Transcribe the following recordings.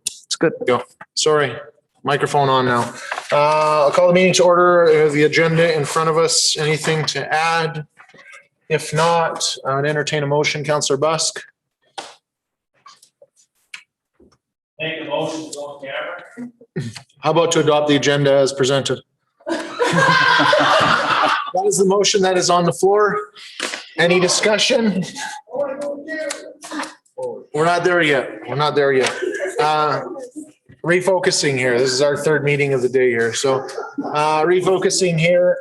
It's good. Go. Sorry. Microphone on now. I'll call the meeting to order. The agenda in front of us. Anything to add? If not, I'd entertain a motion. Councillor Busk. Make a motion to go camera. How about to adopt the agenda as presented? That is the motion that is on the floor. Any discussion? We're not there yet. We're not there yet. Refocusing here. This is our third meeting of the day here. So refocusing here.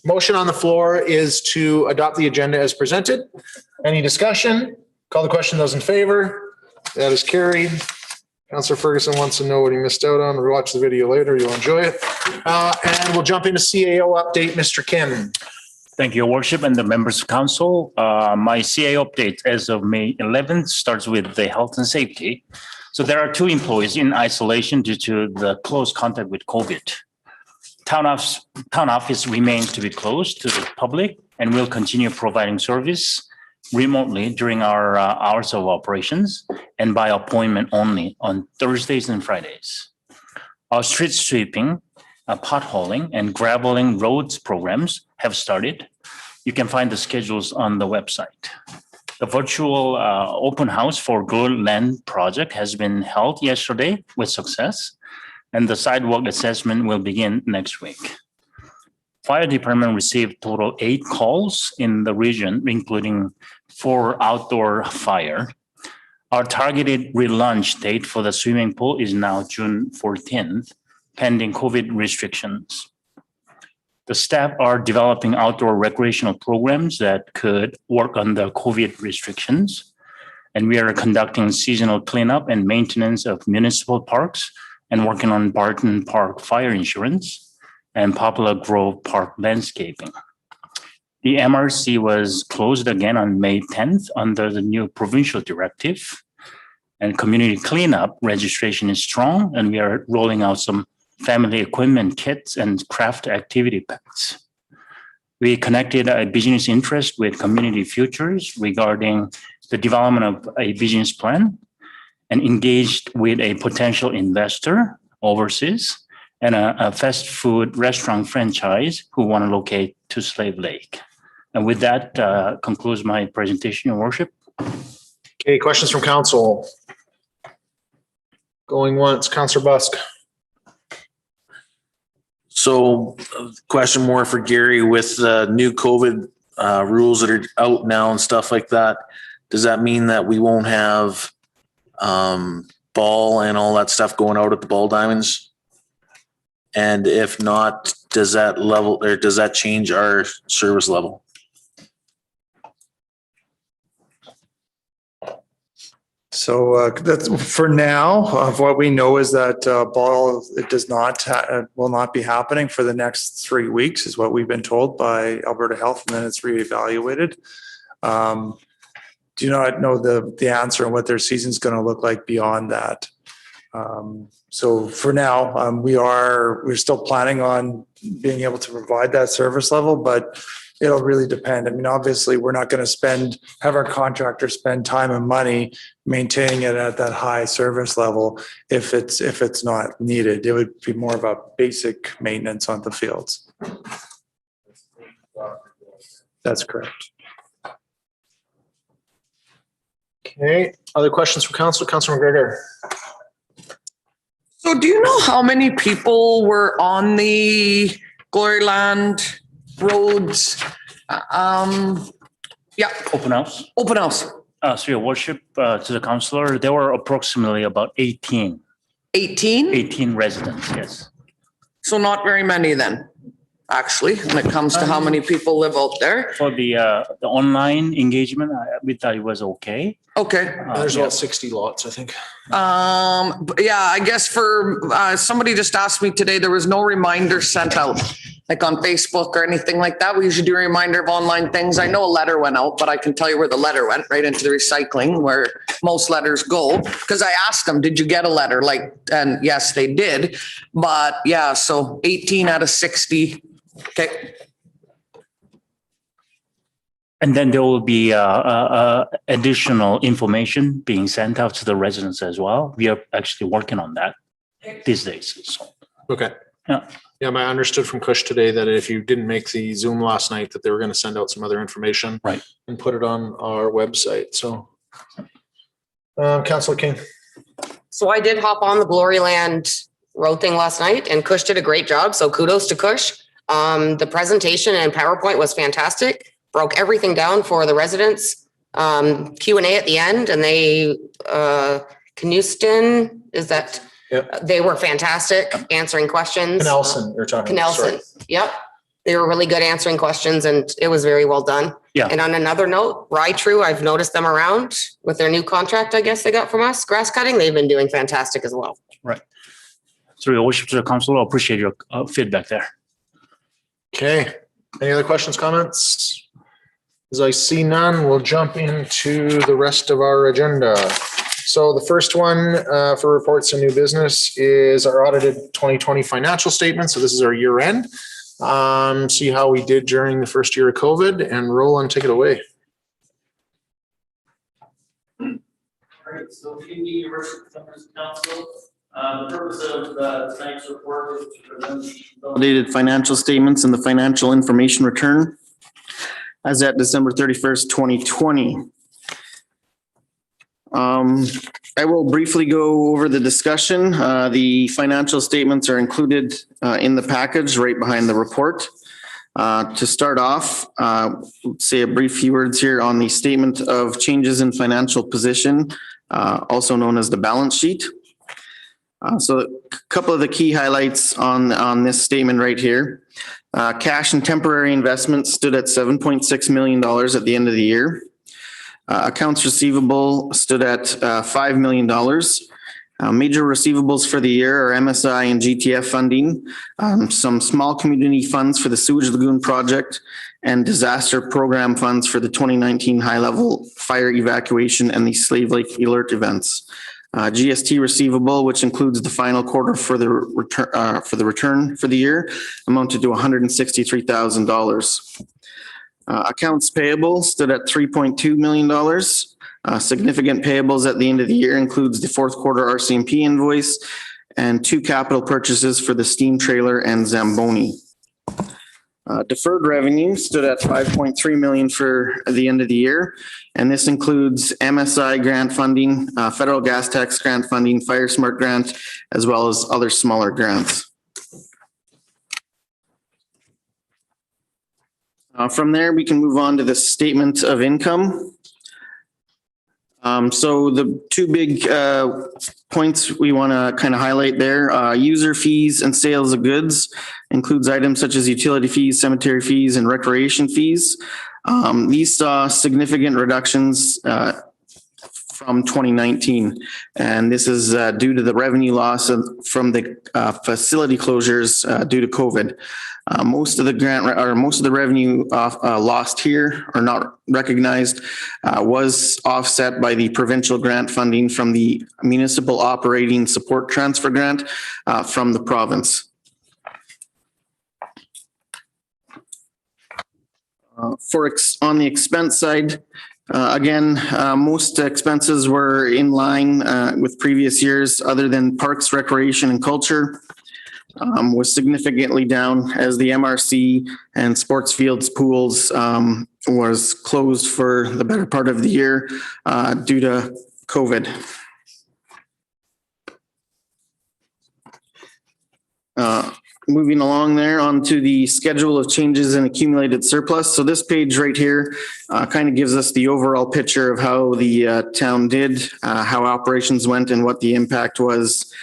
Motion on the floor is to adopt the agenda as presented. Any discussion? Call the question. Those in favor? That is carried. Councillor Ferguson wants to know what he missed out on. We'll watch the video later. You'll enjoy it. And we'll jump into CAO update. Mr. Kim. Thank you, Your Worship, and the members of council. My CAO update as of May 11th starts with the health and safety. So there are 2 employees in isolation due to the close contact with COVID. Town office remains to be closed to the public and will continue providing service remotely during our hours of operations and by appointment only on Thursdays and Fridays. Our street sweeping, potholing, and graveling roads programs have started. You can find the schedules on the website. The virtual open house for Glory Land project has been held yesterday with success, and the sidewalk assessment will begin next week. Fire department received total 8 calls in the region, including 4 outdoor fire. Our targeted relaunch date for the swimming pool is now June 14th, pending COVID restrictions. The staff are developing outdoor recreational programs that could work on the COVID restrictions. And we are conducting seasonal cleanup and maintenance of municipal parks and working on Barton Park fire insurance and Poplar Grove Park landscaping. The MRC was closed again on May 10th under the new provincial directive. And community cleanup registration is strong, and we are rolling out some family equipment kits and craft activity packs. We connected a business interest with Community Futures regarding the development of a business plan and engaged with a potential investor overseas and a fast food restaurant franchise who want to locate to Slave Lake. And with that concludes my presentation, Your Worship. Okay, questions from council? Going once, Councillor Busk. So question more for Gary, with the new COVID rules that are out now and stuff like that, does that mean that we won't have ball and all that stuff going out at the ball diamonds? And if not, does that level, or does that change our service level? So that's for now. What we know is that ball will not be happening for the next 3 weeks, is what we've been told by Alberta Health, and then it's reevaluated. Do not know the answer on what their season's going to look like beyond that. So for now, we're still planning on being able to provide that service level, but it'll really depend. I mean, obviously, we're not going to have our contractor spend time and money maintaining it at that high service level if it's not needed. It would be more of a basic maintenance on the fields. That's correct. Okay, other questions from council? Councillor McGregor. So do you know how many people were on the Gloryland roads? Yeah. Open house. Open house. So Your Worship, to the councillor, there were approximately about 18 residents, yes. So not very many then, actually, when it comes to how many people live out there. For the online engagement, we thought it was okay. Okay. There's about 60 lots, I think. But yeah, I guess for somebody just asked me today, there was no reminder sent out, like on Facebook or anything like that. We usually do a reminder of online things. I know a letter went out, but I can tell you where the letter went, right into the recycling where most letters go. Because I asked them, did you get a letter? And yes, they did. But yeah, so 18 out of 60. Okay. And then there will be additional information being sent out to the residents as well. We are actually working on that these days. So, Okay. Yeah. Yeah, I understood from Kush today that if you didn't make the Zoom last night, that they were going to send out some other information. Right. And put it on our website. So, Councillor King. So I did hop on the Gloryland road thing last night and Kush did a great job. So kudos to Kush. The presentation and PowerPoint was fantastic. Broke everything down for the residents. Q&A at the end and they, Knuston, is that? Yep. They were fantastic answering questions. Nelson, you're talking. Knelson. Yep. They were really good answering questions and it was very well done. Yeah. And on another note, Rye True, I've noticed them around with their new contract, I guess they got from us, grass cutting. They've been doing fantastic as well. so your worship to the council, I appreciate your feedback there. Okay. Any other questions, comments? As I see none, we'll jump into the rest of our agenda. So the first one for reports and new business is our audited 2020 financial statement. So this is our year end. See how we did during the first year of COVID and Roland, take it away. All right, so good evening, your worship, members of council. The purpose of tonight's report is to present the consolidated financial statements and the financial information return as at December 31st, 2020. I will briefly go over the discussion. The financial statements are included in the package right behind the report. To start off, say a brief few words here on the statement of changes in financial position, also known as the balance sheet. So a couple of the key highlights on this statement right here. Cash and temporary investments stood at $7.6 million at the end of the year. Accounts receivable stood at $5 million. Major receivables for the year are MSI and GTF funding, some small community funds for the Sewage Lagoon project, and disaster program funds for the 2019 high-level fire evacuation and the Slave Lake alert events. GST receivable, which includes the final quarter for the return for the year, amounted to $163,000. Accounts payable stood at $3.2 million. Significant payables at the end of the year includes the fourth quarter RCMP invoice and 2 capital purchases for the steam trailer and Zamboni. Deferred revenue stood at $5.3 million for the end of the year. And this includes MSI grant funding, federal gas tax grant funding, Fire Smart grant, as well as other smaller grants. From there, we can move on to the statement of income. So the 2 big points we want to kind of highlight there, user fees and sales of goods includes items such as utility fees, cemetery fees, and recreation fees. These saw significant reductions from 2019, and this is due to the revenue loss from the facility closures due to COVID. Most of the revenue lost here or not recognized was offset by the provincial grant funding from the municipal operating support transfer grant from the province. On the expense side, again, most expenses were in line with previous years, other than parks, recreation, and culture. Was significantly down as the MRC and sports fields pools was closed for the better part of the year due to COVID. Moving along there onto the schedule of changes in accumulated surplus. So this page right here kind of gives us the overall picture of how the town did, how operations went, and what the impact was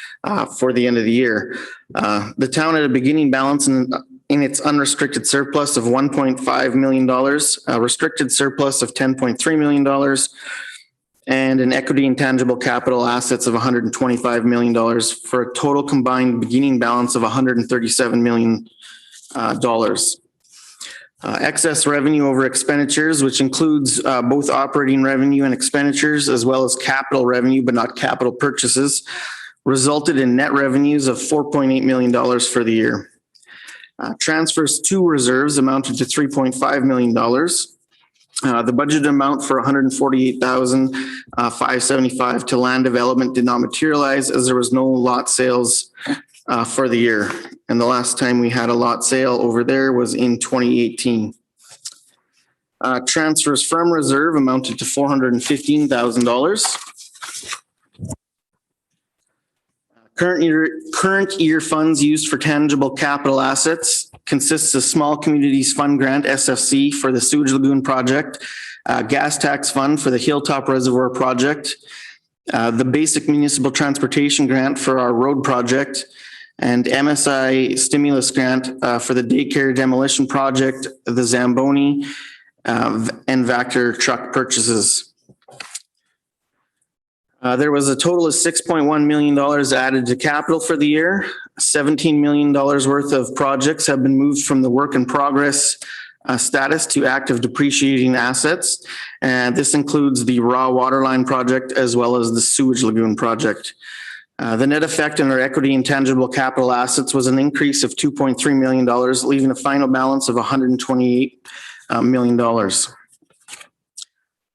for the end of the year. The town had a beginning balance in its unrestricted surplus of $1.5 million, a restricted surplus of $10.3 million, and an equity and tangible capital assets of $125 million for a total combined beginning balance of $137 million. Excess revenue over expenditures, which includes both operating revenue and expenditures, as well as capital revenue, but not capital purchases, resulted in net revenues of $4.8 million for the year. Transfers to reserves amounted to $3.5 million. The budget amount for $148,575 to land development did not materialize as there was no lot sales for the year. And the last time we had a lot sale over there was in 2018. Transfers from reserve amounted to $415,000. Current year funds used for tangible capital assets consists of Small Communities Fund Grant, SFC, for the Sewage Lagoon project, gas tax fund for the Hilltop Reservoir project, the Basic Municipal Transportation Grant for our road project, and MSI stimulus grant for the daycare demolition project, the Zamboni, and Vector truck purchases. There was a total of $6.1 million added to capital for the year. $17 million worth of projects have been moved from the work in progress status to active depreciating assets. And this includes the raw water line project as well as the sewage lagoon project. The net effect on our equity and tangible capital assets was an increase of $2.3 million, leaving a final balance of $128 million.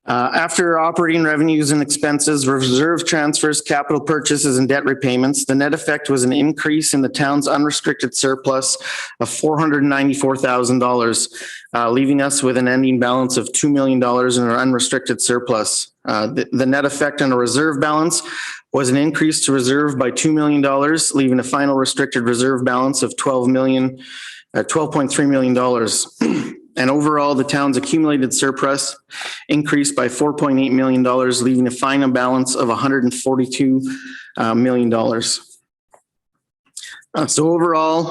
After operating revenues and expenses, reserve transfers, capital purchases, and debt repayments, the net effect was an increase in the town's unrestricted surplus of $494,000, leaving us with an ending balance of $2 million in our unrestricted surplus. The net effect on a reserve balance was an increase to reserve by $2 million, leaving a final restricted reserve balance of $12.3 million. And overall, the town's accumulated surplus increased by $4.8 million, leaving a final balance of $142 million. So overall,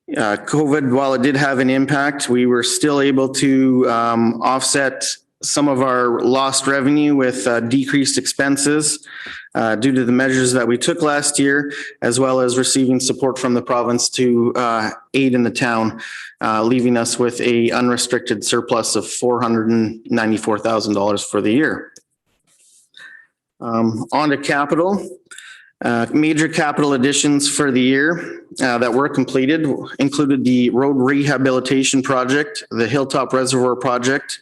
COVID, while it did have an impact, we were still able to offset some of our lost revenue with decreased expenses due to the measures that we took last year, as well as receiving support from the province to aid in the town, leaving us with a unrestricted surplus of $494,000 for the year. On to capital. Major capital additions for the year that were completed included the road rehabilitation project, the Hilltop Reservoir project,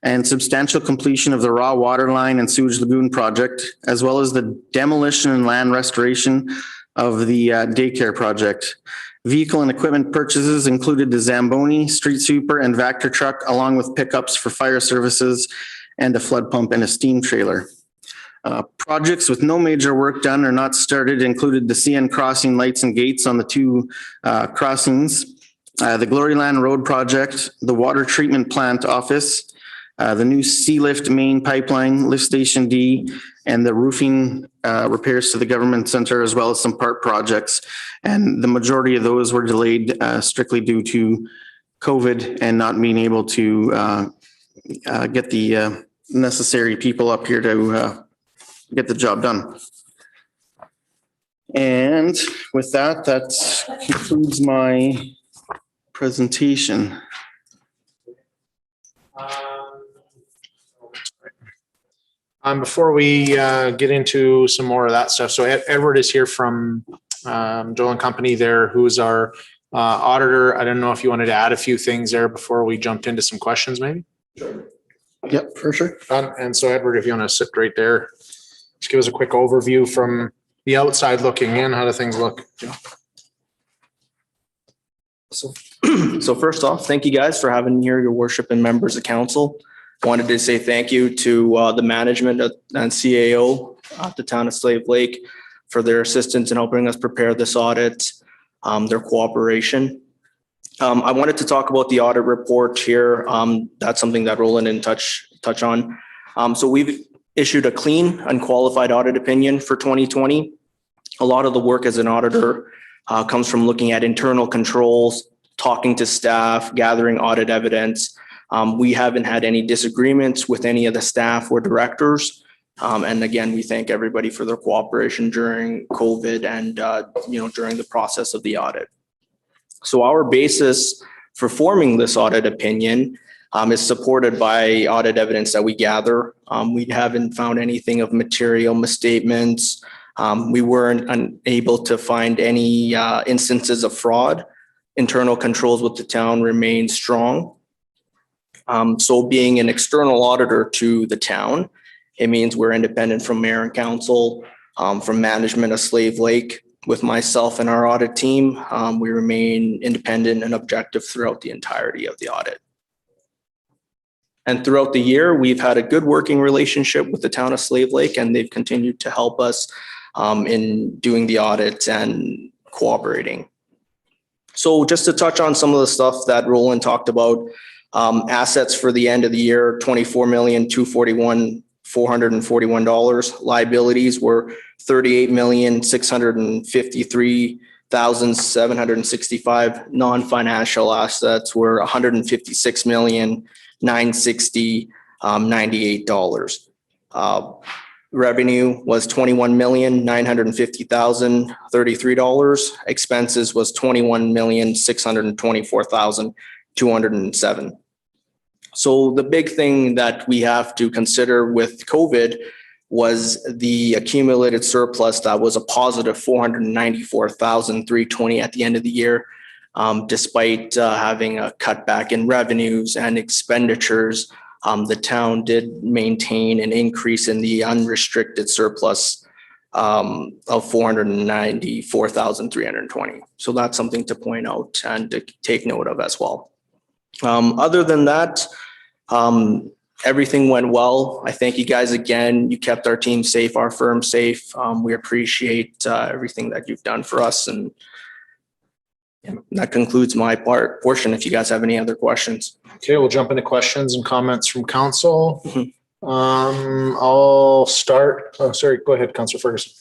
and substantial completion of the raw water line and sewage lagoon project, as well as the demolition and land restoration of the daycare project. Vehicle and equipment purchases included the Zamboni, street sweeper, and Vector truck, along with pickups for fire services and a flood pump and a steam trailer. Projects with no major work done or not started included the CN crossing lights and gates on the two crossings, the Gloryland Road project, the water treatment plant office, the new sea lift main pipeline, lift station D, and the roofing repairs to the government center, as well as some park projects. And the majority of those were delayed strictly due to COVID and not being able to get the necessary people up here to get the job done. And with that, that concludes my presentation. Before we get into some more of that stuff, so Edward is here from Doyle and Company there, who's our auditor. I don't know if you wanted to add a few things there before we jumped into some questions, maybe? Yep, for sure. And so Edward, if you want to sit right there, just give us a quick overview from the outside looking in. How do things look? So first off, thank you guys for having me here, your worship and members of council. Wanted to say thank you to the management and CAO at the town of Slave Lake for their assistance in helping us prepare this audit, their cooperation. I wanted to talk about the audit report here. That's something that Roland didn't touch on. So we've issued a clean, unqualified audit opinion for 2020. A lot of the work as an auditor comes from looking at internal controls, talking to staff, gathering audit evidence. We haven't had any disagreements with any of the staff or directors. And again, we thank everybody for their cooperation during COVID and during the process of the audit. So our basis for forming this audit opinion is supported by audit evidence that we gather. We haven't found anything of material misstatements. We weren't unable to find any instances of fraud. Internal controls with the town remain strong. So being an external auditor to the town, it means we're independent from mayor and council, from management of Slave Lake. With myself and our audit team, we remain independent and objective throughout the entirety of the audit. And throughout the year, we've had a good working relationship with the town of Slave Lake, and they've continued to help us in doing the audits and cooperating. So just to touch on some of the stuff that Roland talked about, assets for the end of the year, $24,241,441. Liabilities were $38,653,765. Non-financial assets were $156,960,98. Revenue was $21,950,033. Expenses was $21,624,207. So the big thing that we have to consider with COVID was the accumulated surplus that was a positive $494,320 at the end of the year, despite having a cutback in revenues and expenditures. The town did maintain an increase in the unrestricted surplus of $494,320. So that's something to point out and to take note of as well. Other than that, everything went well. I thank you guys again. You kept our team safe, our firm safe. We appreciate everything that you've done for us. And that concludes my portion. If you guys have any other questions. Okay, we'll jump into questions and comments from council. I'll start. Oh, sorry. Go ahead, Councillor Ferguson.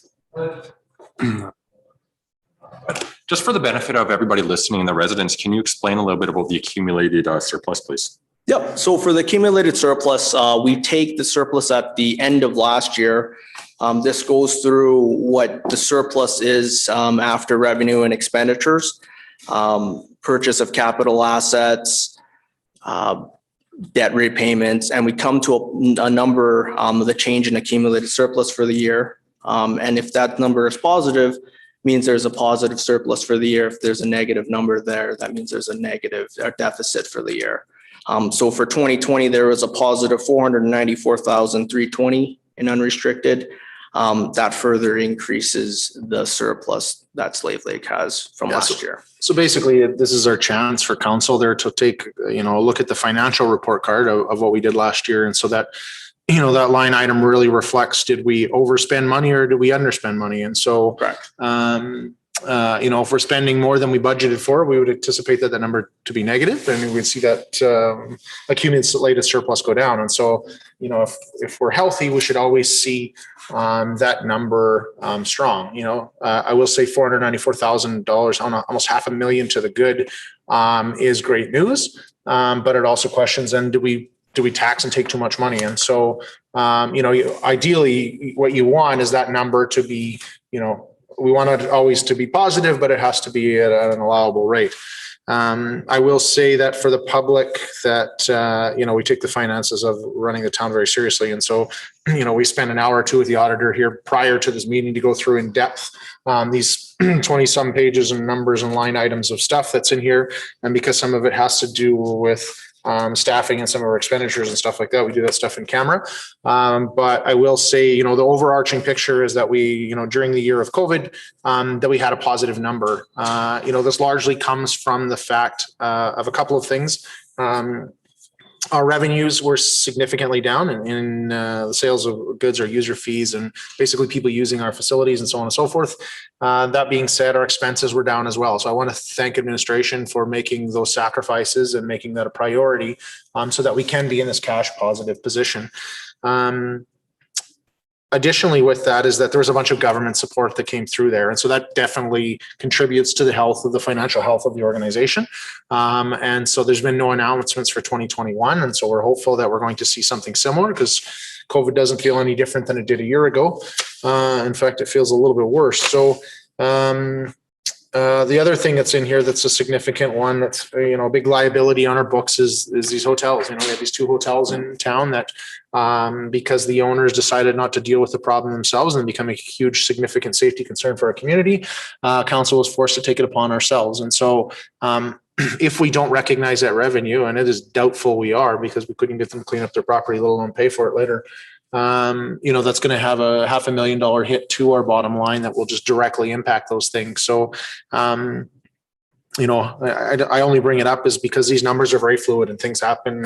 Just for the benefit of everybody listening and the residents, can you explain a little bit about the accumulated surplus, please? Yep. So for the accumulated surplus, we take the surplus at the end of last year. This goes through what the surplus is after revenue and expenditures, purchase of capital assets, debt repayments, and we come to a number of the change in accumulated surplus for the year. And if that number is positive, means there's a positive surplus for the year. If there's a negative number there, that means there's a negative deficit for the year. So for 2020, there was a positive $494,320 in unrestricted. That further increases the surplus that Slave Lake has from last year. So basically, this is our chance for council there to take, a look at the financial report card of what we did last year. And so that, that line item really reflects, did we overspend money or did we underspend money? And so, correct. If we're spending more than we budgeted for, we would anticipate that number to be negative, and we'd see that accumulated surplus go down. And so, if we're healthy, we should always see that number strong. I will say $494,000 on almost $500,000 to the good is great news, but it also questions, and do we tax and take too much money? And so, ideally, what you want is that number to be, we want it always to be positive, but it has to be at an allowable rate. I will say that for the public that, we take the finances of running the town very seriously. And so, we spent an hour or two with the auditor here prior to this meeting to go through in depth these 20 some pages and numbers and line items of stuff that's in here. And because some of it has to do with staffing and some of our expenditures and stuff like that, we do that stuff in camera. But I will say, the overarching picture is that we, during the year of COVID, that we had a positive number. This largely comes from the fact of a couple of things. Our revenues were significantly down in the sales of goods or user fees and basically people using our facilities and so on and so forth. That being said, our expenses were down as well. So I want to thank administration for making those sacrifices and making that a priority so that we can be in this cash positive position. Additionally, with that is that there was a bunch of government support that came through there. And so that definitely contributes to the health of the financial health of the organization. And so there's been no announcements for 2021. And so we're hopeful that we're going to see something similar because COVID doesn't feel any different than it did a year ago. In fact, it feels a little bit worse. So the other thing that's in here that's a significant one that's, a big liability on our books is these hotels. We have these 2 hotels in town that because the owners decided not to deal with the problem themselves and become a huge significant safety concern for our community, council was forced to take it upon ourselves. And so if we don't recognize that revenue, and it is doubtful we are because we couldn't get them to clean up their property, let alone pay for it later. That's going to have a $500,000 hit to our bottom line that will just directly impact those things. So, I only bring it up is because these numbers are very fluid and things happen,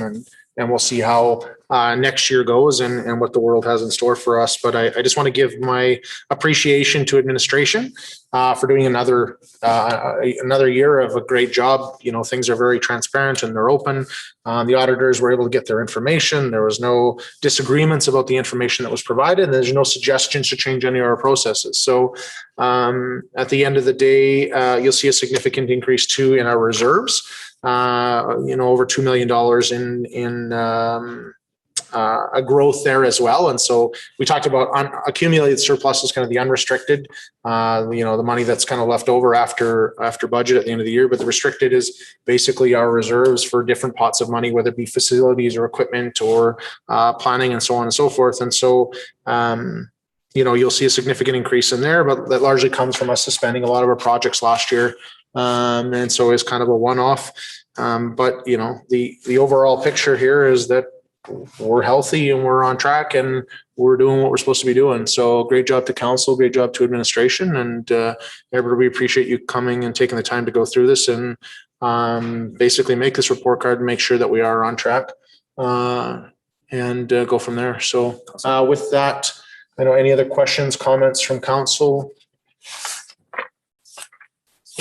and we'll see how next year goes and what the world has in store for us. But I just want to give my appreciation to administration for doing another year of a great job. Things are very transparent and they're open. The auditors were able to get their information. There was no disagreements about the information that was provided. And there's no suggestions to change any of our processes. So at the end of the day, you'll see a significant increase too in our reserves. Over $2 million in a growth there as well. And so we talked about accumulated surplus is kind of the unrestricted, the money that's kind of left over after budget at the end of the year. But the restricted is basically our reserves for different pots of money, whether it be facilities or equipment or planning and so on and so forth. And so, you'll see a significant increase in there, but that largely comes from us suspending a lot of our projects last year. And so it's kind of a one-off. But the overall picture here is that we're healthy and we're on track and we're doing what we're supposed to be doing. So great job to council, great job to administration, and everybody, we appreciate you coming and taking the time to go through this and basically make this report card and make sure that we are on track and go from there. So with that, I know any other questions, comments from council?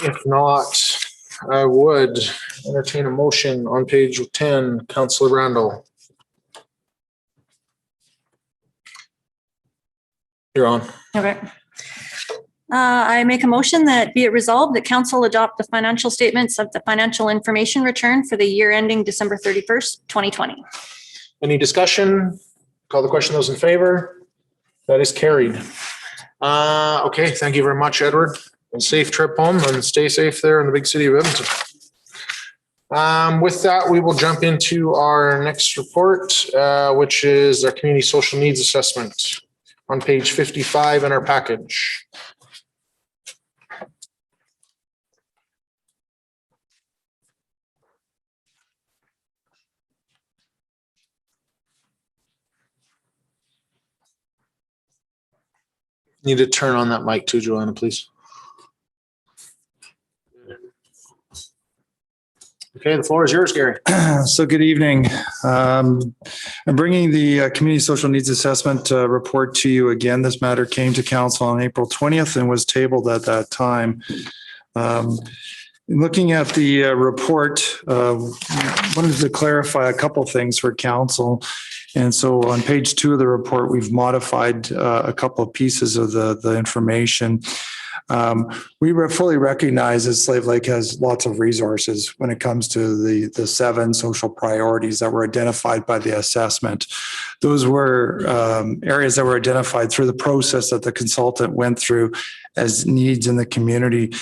If not, I would entertain a motion on page 10, Councillor Randall. You're on. Okay. I make a motion that be it resolved that council adopt the financial statements of the financial information return for the year ending December 31st, 2020. Any discussion? Call the question. Those in favor? That is carried. Okay. Thank you very much, Edward. And safe trip home and stay safe there in the big city of Edmonton. With that, we will jump into our next report, which is our community social needs assessment on page 55 in our package. Need to turn on that mic too, Joanna, please. Okay, the floor is yours, Gary. So good evening. I'm bringing the Community Social Needs Assessment report to you again. This matter came to council on April 20th and was tabled at that time. Looking at the report, wanted to clarify a couple things for council. And so on page 2 of the report, we've modified a couple of pieces of the information. We fully recognize that Slave Lake has lots of resources when it comes to the 7 social priorities that were identified by the assessment. Those were areas that were identified through the process that the consultant went through as needs in the community.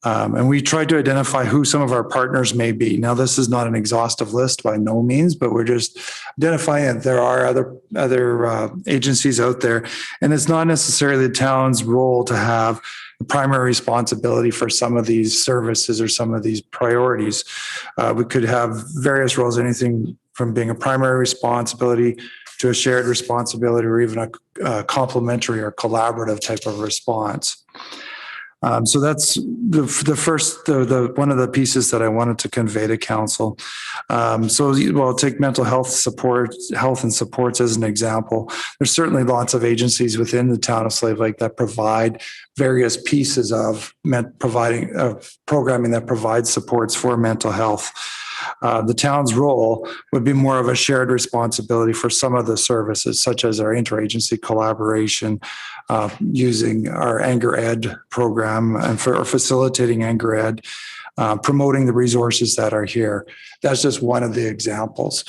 And we tried to identify who some of our partners may be. Now, this is not an exhaustive list by no means, but we're just identifying that there are other agencies out there. And it's not necessarily the town's role to have the primary responsibility for some of these services or some of these priorities. We could have various roles, anything from being a primary responsibility to a shared responsibility or even a complementary or collaborative type of response. So that's the first, one of the pieces that I wanted to convey to council. So take mental health and supports as an example. There's certainly lots of agencies within the town of Slave Lake that provide various pieces of programming that provides supports for mental health. The town's role would be more of a shared responsibility for some of the services, such as our interagency collaboration, using our Anger Ed program and for facilitating Anger Ed, promoting the resources that are here. That's just one of the examples.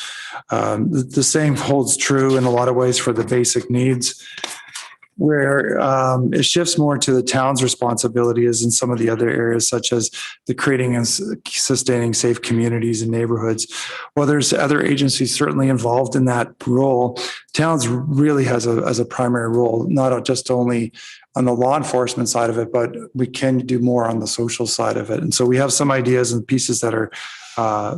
The same holds true in a lot of ways for the basic needs, where it shifts more to the town's responsibility is in some of the other areas, such as the creating and sustaining safe communities and neighborhoods. Well, there's other agencies certainly involved in that role. Towns really has as a primary role, not just only on the law enforcement side of it, but we can do more on the social side of it. And so we have some ideas and pieces that are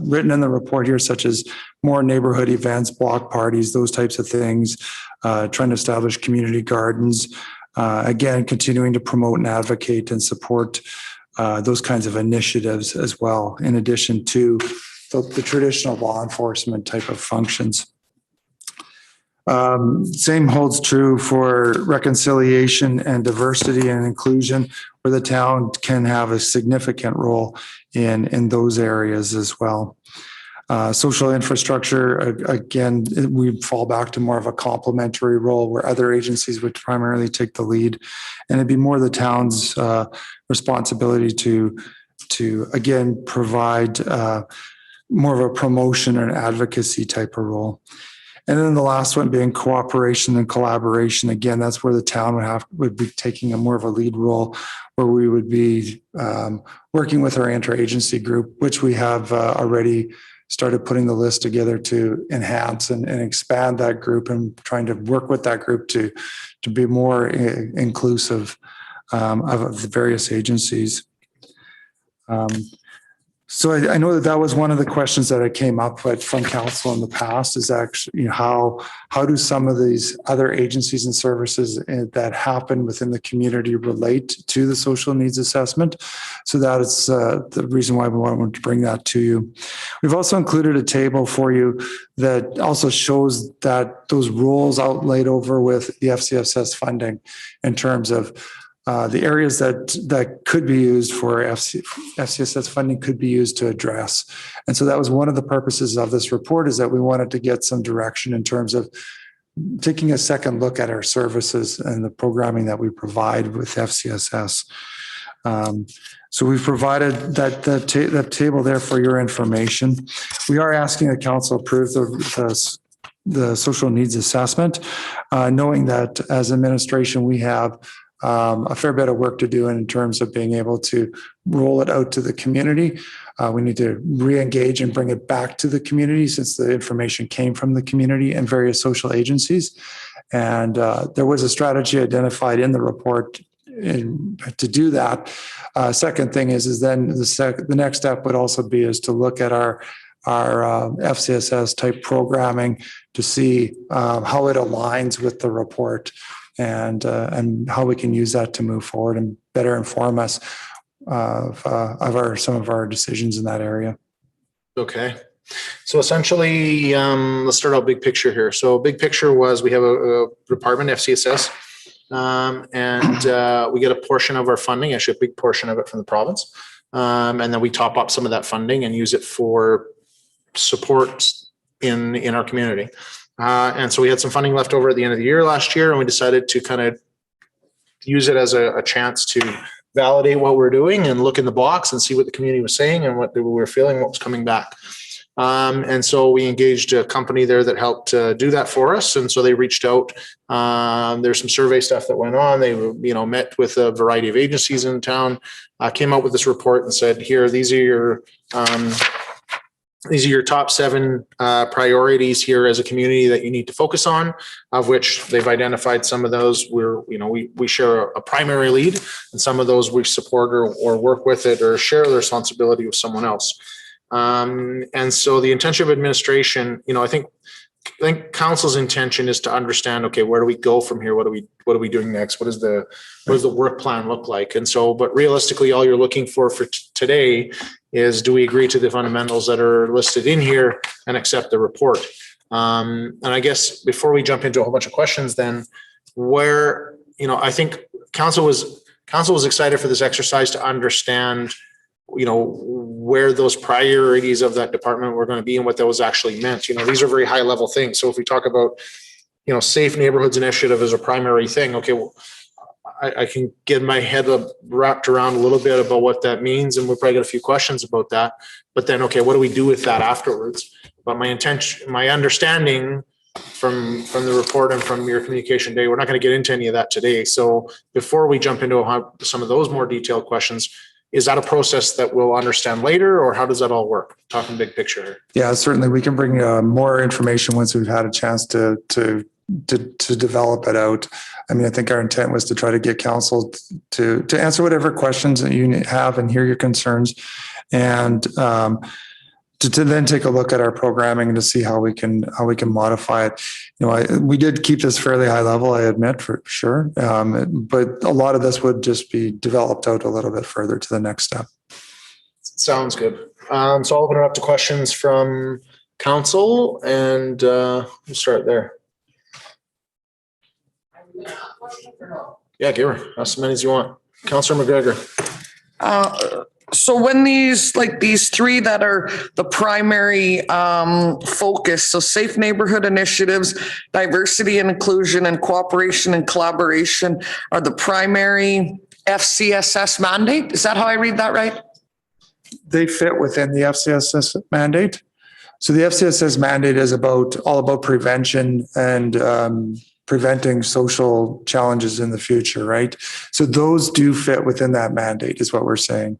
written in the report here, such as more neighborhood events, block parties, those types of things, trying to establish community gardens, again, continuing to promote and advocate and support those kinds of initiatives as well, in addition to the traditional law enforcement type of functions. Same holds true for reconciliation and diversity and inclusion, where the town can have a significant role in those areas as well. Social infrastructure, again, we fall back to more of a complementary role where other agencies would primarily take the lead. And it'd be more the town's responsibility to again, provide more of a promotion and advocacy type of role. And then the last one being cooperation and collaboration. Again, that's where the town would be taking a more of a lead role, where we would be working with our interagency group, which we have already started putting the list together to enhance and expand that group, and trying to work with that group to be more inclusive of the various agencies. So I know that was one of the questions that I came up with from council in the past, is actually, how do some of these other agencies and services that happen within the community relate to the social needs assessment? So that is the reason why we wanted to bring that to you. We've also included a table for you that also shows that those roles outlaid over with the FCSS funding, in terms of the areas that could be used for FCSS funding could be used to address. And so that was one of the purposes of this report, is that we wanted to get some direction in terms of taking a second look at our services and the programming that we provide with FCSS. So we've provided that table there for your information. We are asking the council approve the social needs assessment, knowing that as administration, we have a fair bit of work to do in terms of being able to roll it out to the community. We need to re-engage and bring it back to the community, since the information came from the community and various social agencies. And there was a strategy identified in the report to do that. Second thing is then the next step would also be to look at our FCSS type programming to see how it aligns with the report, and how we can use that to move forward and better inform us of some of our decisions in that area. Okay. So essentially, let's start out big picture here. So big picture was, we have a department, FCSS, and we get a portion of our funding, actually a big portion of it, from the province. And then we top up some of that funding and use it for support in our community. And so we had some funding left over at the end of the year last year, and we decided to kind of use it as a chance to validate what we're doing and look in the box and see what the community was saying and what we were feeling, what was coming back. And so we engaged a company there that helped do that for us. And so they reached out. There's some survey stuff that went on. They, met with a variety of agencies in town, came out with this report and said, here, these are your top 7 priorities here as a community that you need to focus on, of which they've identified some of those where, we share a primary lead, and some of those we support or work with it or share the responsibility with someone else. And so the intention of administration, I think council's intention is to understand, okay, where do we go from here? What are we doing next? What does the work plan look like? And so, but realistically, all you're looking for today is, do we agree to the fundamentals that are listed in here and accept the report? And I guess before we jump into a whole bunch of questions, then where, I think council was excited for this exercise to understand, where those priorities of that department were going to be and what those actually meant. These are very high level things. So if we talk about, safe neighborhoods initiative as a primary thing, okay, well, I can get my head wrapped around a little bit about what that means, and we'll probably get a few questions about that. But then, okay, what do we do with that afterwards? But my understanding from the report and from your communication day, we're not going to get into any of that today. So before we jump into some of those more detailed questions, is that a process that we'll understand later, or how does that all work? Talking big picture. Yeah, certainly we can bring more information once we've had a chance to to develop it out. I mean, I think our intent was to try to get council to answer whatever questions that you have and hear your concerns, and to then take a look at our programming to see how we can modify it. You know, we did keep this fairly high level, I admit, for sure, but a lot of this would just be developed out a little bit further to the next step. Sounds good. So I'll open it up to questions from council, and we'll start there. Yeah, give her as many as you want. Councillor McGregor. So when these three that are the primary focus, so safe neighborhood initiatives, diversity and inclusion, and cooperation and collaboration are the primary FCSS mandate. Is that how I read that right? They fit within the FCSS mandate. So the FCSS mandate is all about prevention and preventing social challenges in the future, right? So those do fit within that mandate, is what we're saying.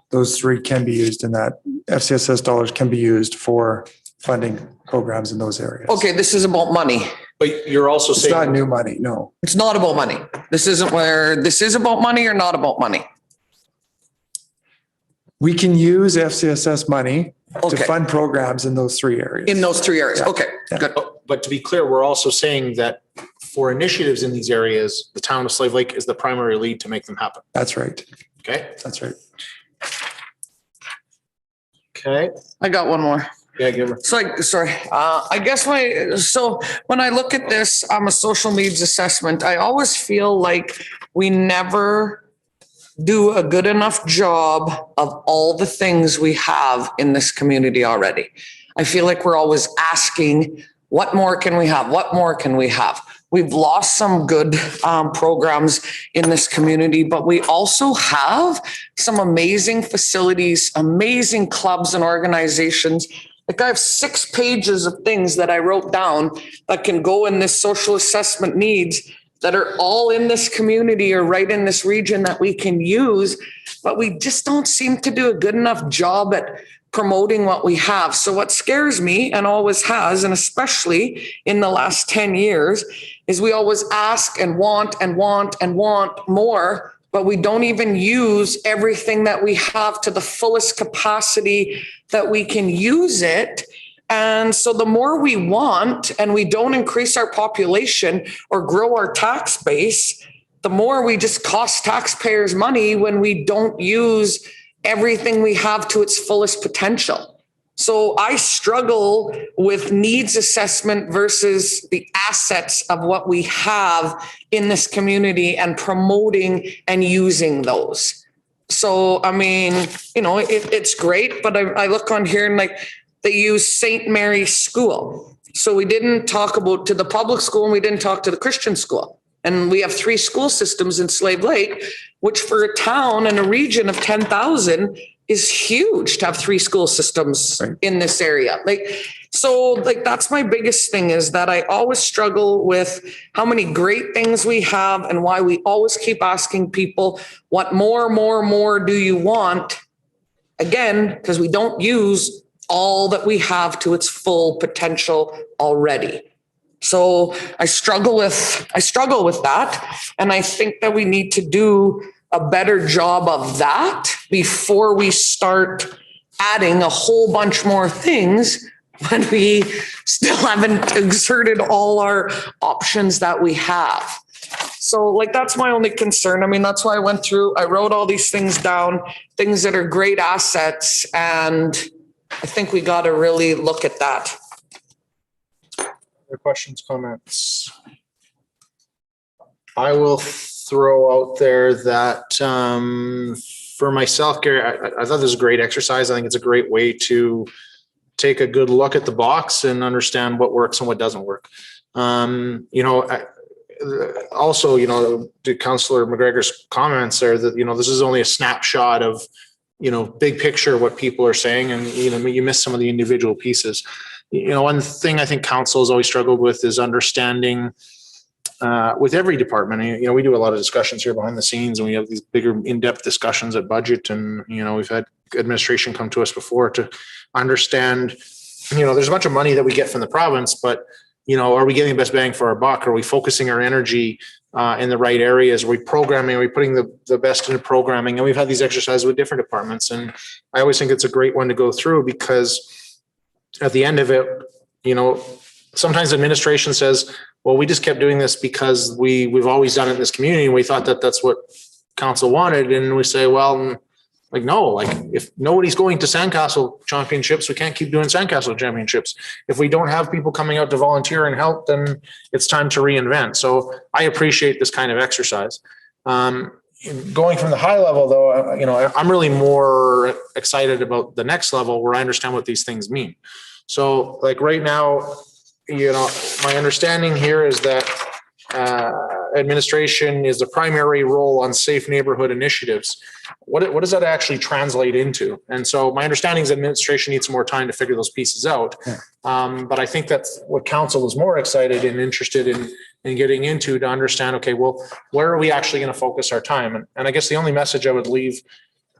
Those three can be used in that. FCSS dollars can be used for funding programs in those areas. Okay, this is about money. But you're also It's saying not new money, no. It's not about money. This isn't where this is about money or not about money. We can use FCSS money to Okay. fund programs in those three areas. In those three areas. Yeah. Okay, good. but to be clear, we're also saying that for initiatives in these areas, the town of Slave Lake is the primary lead to make them happen. That's right. Okay. That's right. Okay. I got one more. Yeah, give her. So I guess when I look at this, a social needs assessment, I always feel like we never do a good enough job of all the things we have in this community already. I feel like we're always asking, what more can we have? What more can we have? We've lost some good programs in this community, but we also have some amazing facilities, amazing clubs and organizations. Like I have 6 pages of things that I wrote down that can go in this social assessment needs that are all in this community or right in this region that we can use, but we just don't seem to do a good enough job at promoting what we have. So what scares me and always has, and especially in the last 10 years, is we always ask and want and want and want more, but we don't even use everything that we have to the fullest capacity that we can use it. And so the more we want and we don't increase our population or grow our tax base, the more we just cost taxpayers money when we don't use everything we have to its fullest potential. So I struggle with needs assessment versus the assets of what we have in this community and promoting and using those. So, I mean, it's great, but I look on here and they use St. Mary's School. So we didn't talk about to the public school and we didn't talk to the Christian school. And we have 3 school systems in Slave Lake, which for a town and a region of 10,000 is huge to have 3 school systems in this area. That's my biggest thing, is that I always struggle with how many great things we have and why we always keep asking people, what more do you want? Again, because we don't use all that we have to its full potential already. So I struggle with that. And I think that we need to do a better job of that before we start adding a whole bunch more things when we still haven't exerted all our options that we have. So that's my only concern. I mean, that's why I wrote all these things down, things that are great assets. And I think we got to really look at that. Other questions, comments? I will throw out there that for myself, Gary, I thought this was a great exercise. I think it's a great way to take a good look at the box and understand what works and what doesn't work. Also, to Councillor McGregor's comments there, that, this is only a snapshot of, big picture of what people are saying. And, you miss some of the individual pieces. One thing I think council has always struggled with is understanding with every department. We do a lot of discussions here behind the scenes, and we have these bigger in-depth discussions at budget. And, we've had administration come to us before to understand, there's a bunch of money that we get from the province, but are we getting the best bang for our buck? Are we focusing our energy in the right areas? Are we programming? Are we putting the best into programming? And we've had these exercises with different departments. And I always think it's a great one to go through, because at the end of it, sometimes administration says, well, we just kept doing this because we've always done it in this community, and we thought that that's what council wanted. And we say, well, no, if nobody's going to Sandcastle championships, we can't keep doing Sandcastle championships. If we don't have people coming out to volunteer and help, then it's time to reinvent. So I appreciate this kind of exercise. Going from the high level though, I'm really more excited about the next level where I understand what these things mean. So right now, my understanding here is that administration is the primary role on safe neighborhood initiatives. What does that actually translate into? And so my understanding is administration needs some more time to figure those pieces out. But I think that's what council is more excited and interested in getting into, to understand, okay, well, where are we actually going to focus our time? And I guess the only message I would leave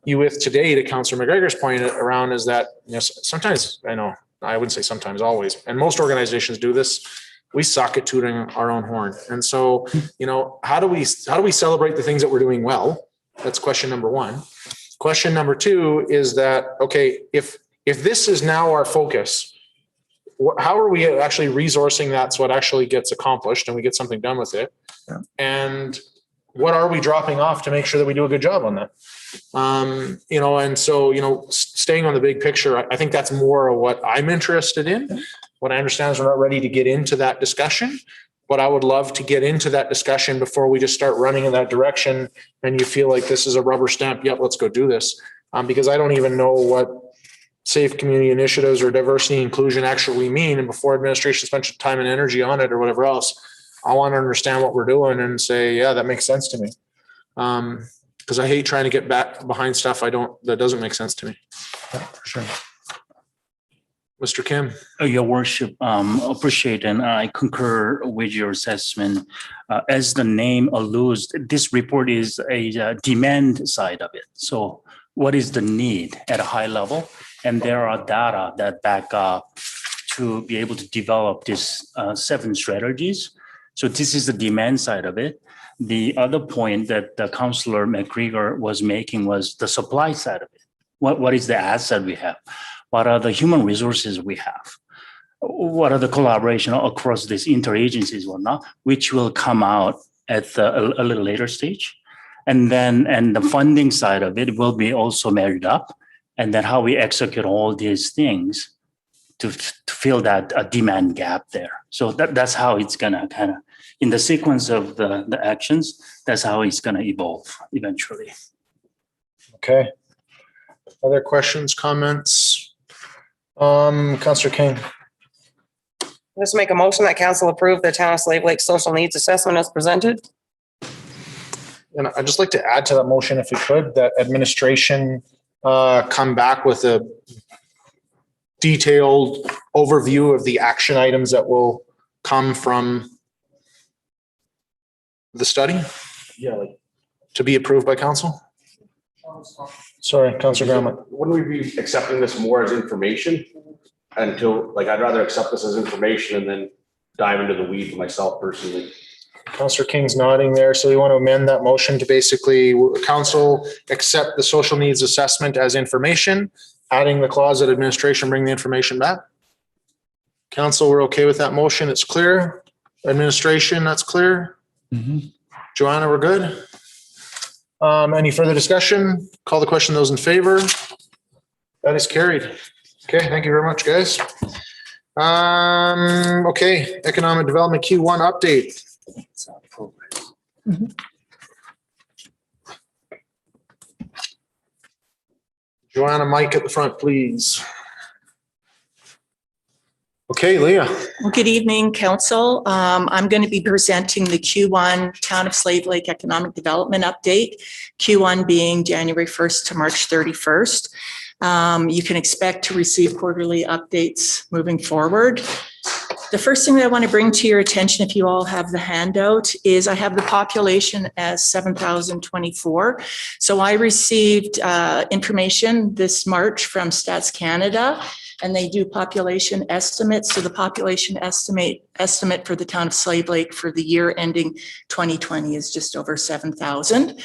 you with today, to Councillor McGregor's point around, is that sometimes, I wouldn't say sometimes, always, and most organizations do this, we suck at tooting our own horn. And so, how do we celebrate the things that we're doing well? That's question number one. Question number two is that, okay, if this is now our focus, how are we actually resourcing that so it actually gets accomplished and we get something done with it? Yeah. And what are we dropping off to make sure that we do a good job on that? And so, staying on the big picture, I think that's more of what I'm interested in. What I understand is we're not ready to get into that discussion, but I would love to get into that discussion before we just start running in that direction and you feel like this is a rubber stamp. Yep, let's go do this. Because I don't even know what safe community initiatives or diversity inclusion actually mean. And before administration spends time and energy on it or whatever else, I want to understand what we're doing and say, yeah, that makes sense to me. Because I hate trying to get back behind stuff that doesn't make sense to me. Yeah, for sure. Mr. Kim. Your worship, appreciate, and I concur with your assessment. As the name alludes, this report is a demand side of it. So what is the need at a high level? And there are data that back up to be able to develop these 7 strategies. So this is the demand side of it. The other point that the Councillor McGregor was making was the supply side of it. What is the asset we have? What are the human resources we have? What are the collaboration across these interagencies or not, which will come out at a little later stage. And the funding side of it will be also married up. And then how we execute all these things to fill that demand gap there. So that's how it's gonna kind of, in the sequence of the actions, that's how it's gonna evolve eventually. Okay. Other questions, comments? Councillor King. Let's make a motion that council approve the Town of Slave Lake social needs assessment as presented. And I'd just like to add to that motion, if we could, that administration come back with a detailed overview of the action items that will come from the study. Yeah. To be approved by council. Sorry, Councillor Graham. Wouldn't we be accepting this more as information until, I'd rather accept this as information and then dive into the weeds myself personally. Councillor King's nodding there. So you want to amend that motion to basically council accept the social needs assessment as information, adding the clause that administration bring the information back. Council, we're okay with that motion. It's clear. Administration, that's clear. Mm-hmm. Joanna, we're good. Any further discussion? Call the question. Those in favor? That is carried. Okay, thank you very much, guys. Okay, economic development Q1 update. Mm-hmm. Joanna, mic at the front, please. Okay, Leah. Well, good evening, council. I'm going to be presenting the Q1 Town of Slave Lake Economic Development Update, Q1 being January 1st to March 31st. You can expect to receive quarterly updates moving forward. The first thing that I want to bring to your attention, if you all have the handout, is I have the population as 7,024. So I received information this March from Stats Canada, and they do population estimates. So the population estimate for the town of Slave Lake for the year ending 2020 is just over 7,000.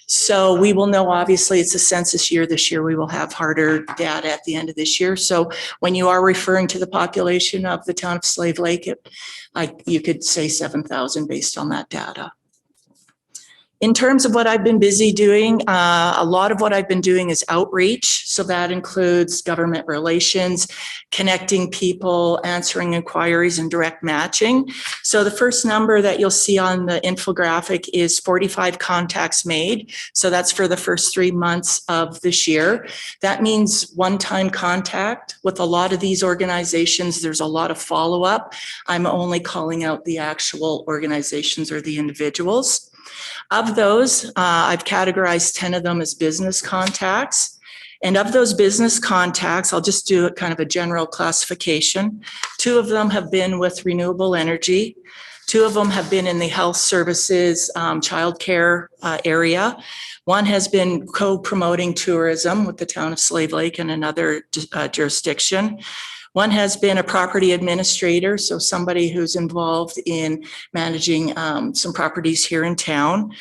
So we will know, obviously, it's a census year this year. We will have harder data at the end of this year. So when you are referring to the population of the town of Slave Lake, you could say 7,000 based on that data. In terms of what I've been busy doing, a lot of what I've been doing is outreach. So that includes government relations, connecting people, answering inquiries, and direct matching. So the first number that you'll see on the infographic is 45 contacts made. So that's for the first 3 months of this year. That means one-time contact. With a lot of these organizations, there's a lot of follow-up. I'm only calling out the actual organizations or the individuals. Of those, I've categorized 10 of them as business contacts. And of those business contacts, I'll just do a kind of a general classification. 2 of them have been with renewable energy. 2 of them have been in the health services, childcare area. 1 has been co-promoting tourism with the town of Slave Lake and another jurisdiction. 1 has been a property administrator, so somebody who's involved in managing some properties here in town,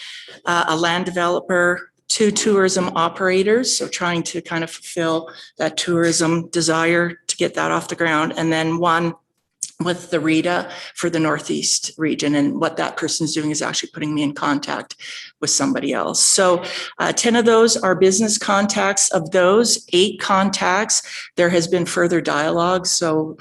a land developer, 2 tourism operators, so trying to kind of fulfill that tourism desire to get that off the ground, and then 1 with the RETA for the Northeast region. And what that person's doing is actually putting me in contact with somebody else. So 10 of those are business contacts. Of those 8 contacts, there has been further dialogue. So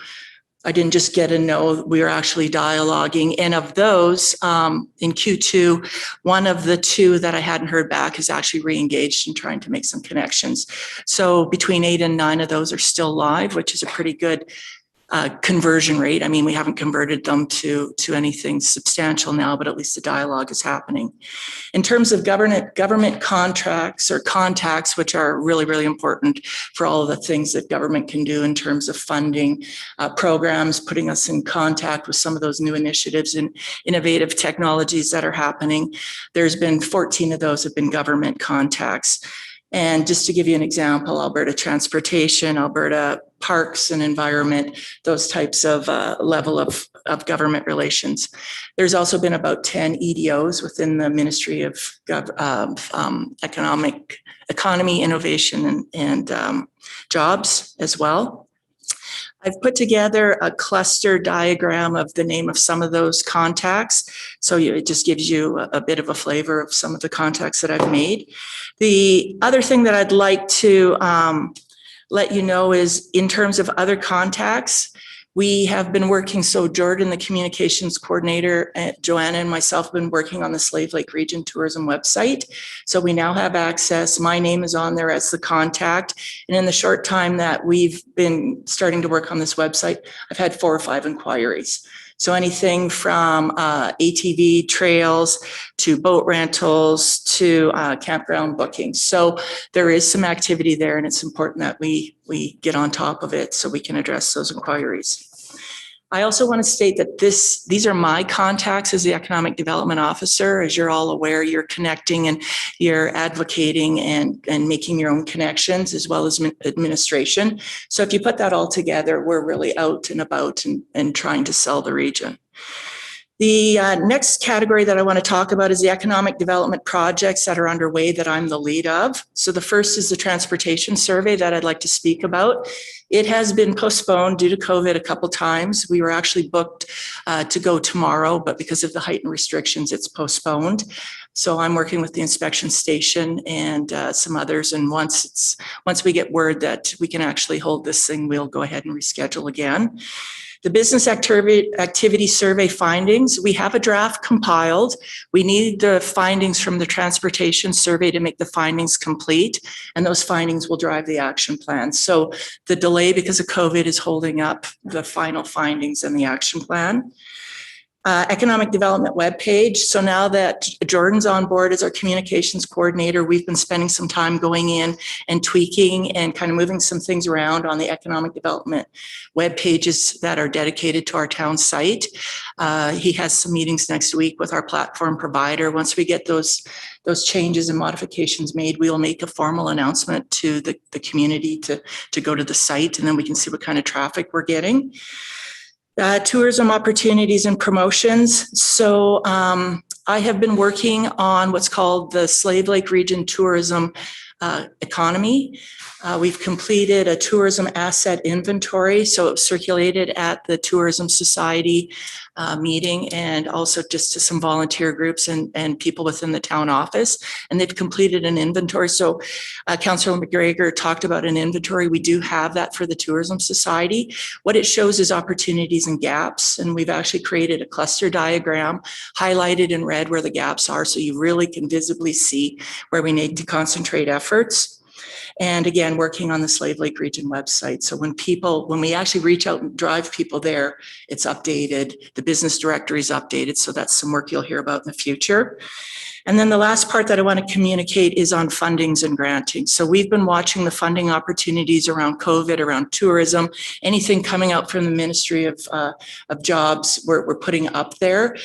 I didn't just get a no, we are actually dialoguing. And of those, in Q2, 1 of the 2 that I hadn't heard back is actually re-engaged in trying to make some connections. So between 8 and 9 of those are still live, which is a pretty good conversion rate. I mean, we haven't converted them to anything substantial now, but at least the dialogue is happening. In terms of government contracts or contacts, which are really, really important for all of the things that government can do in terms of funding programs, putting us in contact with some of those new initiatives and innovative technologies that are happening. There's been 14 of those have been government contacts. And just to give you an example, Alberta Transportation, Alberta Parks and Environment, those types of level of government relations. There's also been about 10 EDOs within the Ministry of Economy, Innovation, and Jobs as well. I've put together a cluster diagram of the name of some of those contacts. So it just gives you a bit of a flavor of some of the contacts that I've made. The other thing that I'd like to let you know is in terms of other contacts, we have been working, so Jordan, the communications coordinator, Joanna and myself have been working on the Slave Lake Region Tourism website. So we now have access. My name is on there as the contact. And in the short time that we've been starting to work on this website, I've had 4 or 5 inquiries. So anything from ATV trails to boat rentals to campground bookings. So there is some activity there, and it's important that we get on top of it so we can address those inquiries. I also want to state that these are my contacts as the Economic Development Officer. As you're all aware, you're connecting and you're advocating and making your own connections as well as administration. So if you put that all together, we're really out and about and trying to sell the region. The next category that I want to talk about is the economic development projects that are underway that I'm the lead of. So the first is the transportation survey that I'd like to speak about. It has been postponed due to COVID a couple times. We were actually booked to go tomorrow, but because of the heightened restrictions, it's postponed. So I'm working with the inspection station and some others. And once we get word that we can actually hold this thing, we'll go ahead and reschedule again. The business activity survey findings, we have a draft compiled. We need the findings from the transportation survey to make the findings complete, and those findings will drive the action plan. So the delay because of COVID is holding up the final findings and the action plan. Economic Development webpage. So now that Jordan's on board as our communications coordinator, we've been spending some time going in and tweaking and kind of moving some things around on the Economic Development web pages that are dedicated to our town site. He has some meetings next week with our platform provider. Once we get those changes and modifications made, we will make a formal announcement to the community to go to the site, and then we can see what kind of traffic we're getting. Tourism opportunities and promotions. So I have been working on what's called the Slave Lake Region Tourism Economy. We've completed a tourism asset inventory, so it was circulated at the Tourism Society meeting and also just to some volunteer groups and people within the town office. And they've completed an inventory. So Councillor McGregor talked about an inventory. We do have that for the Tourism Society. What it shows is opportunities and gaps. And we've actually created a cluster diagram highlighted in red where the gaps are. So you really can visibly see where we need to concentrate efforts. And again, working on the Slave Lake Region website. So when we actually reach out and drive people there, it's updated. The business directory is updated. So that's some work you'll hear about in the future. And then the last part that I want to communicate is on fundings and granting. So we've been watching the funding opportunities around COVID, around tourism, anything coming out from the Ministry of Jobs, we're putting up there.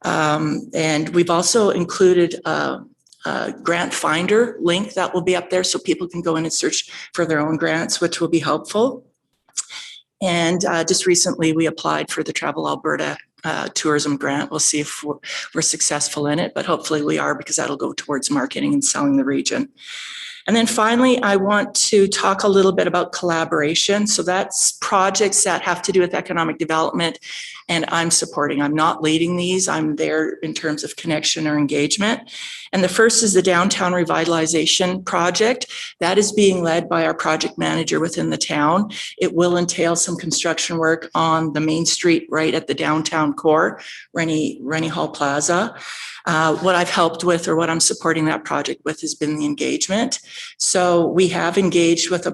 And we've also included grant finder link that will be up there so people can go in and search for their own grants, which will be helpful. And just recently we applied for the Travel Alberta tourism grant. We'll see if we're successful in it, but hopefully we are, because that'll go towards marketing and selling the region. And then finally, I want to talk a little bit about collaboration. So that's projects that have to do with economic development, and I'm supporting. I'm not leading these. I'm there in terms of connection or engagement. And the first is the Downtown Revitalization Project. That is being led by our project manager within the town. It will entail some construction work on the main street right at the downtown core, Rennie Hall Plaza. What I've helped with, or what I'm supporting that project with, has been the engagement. So we have engaged with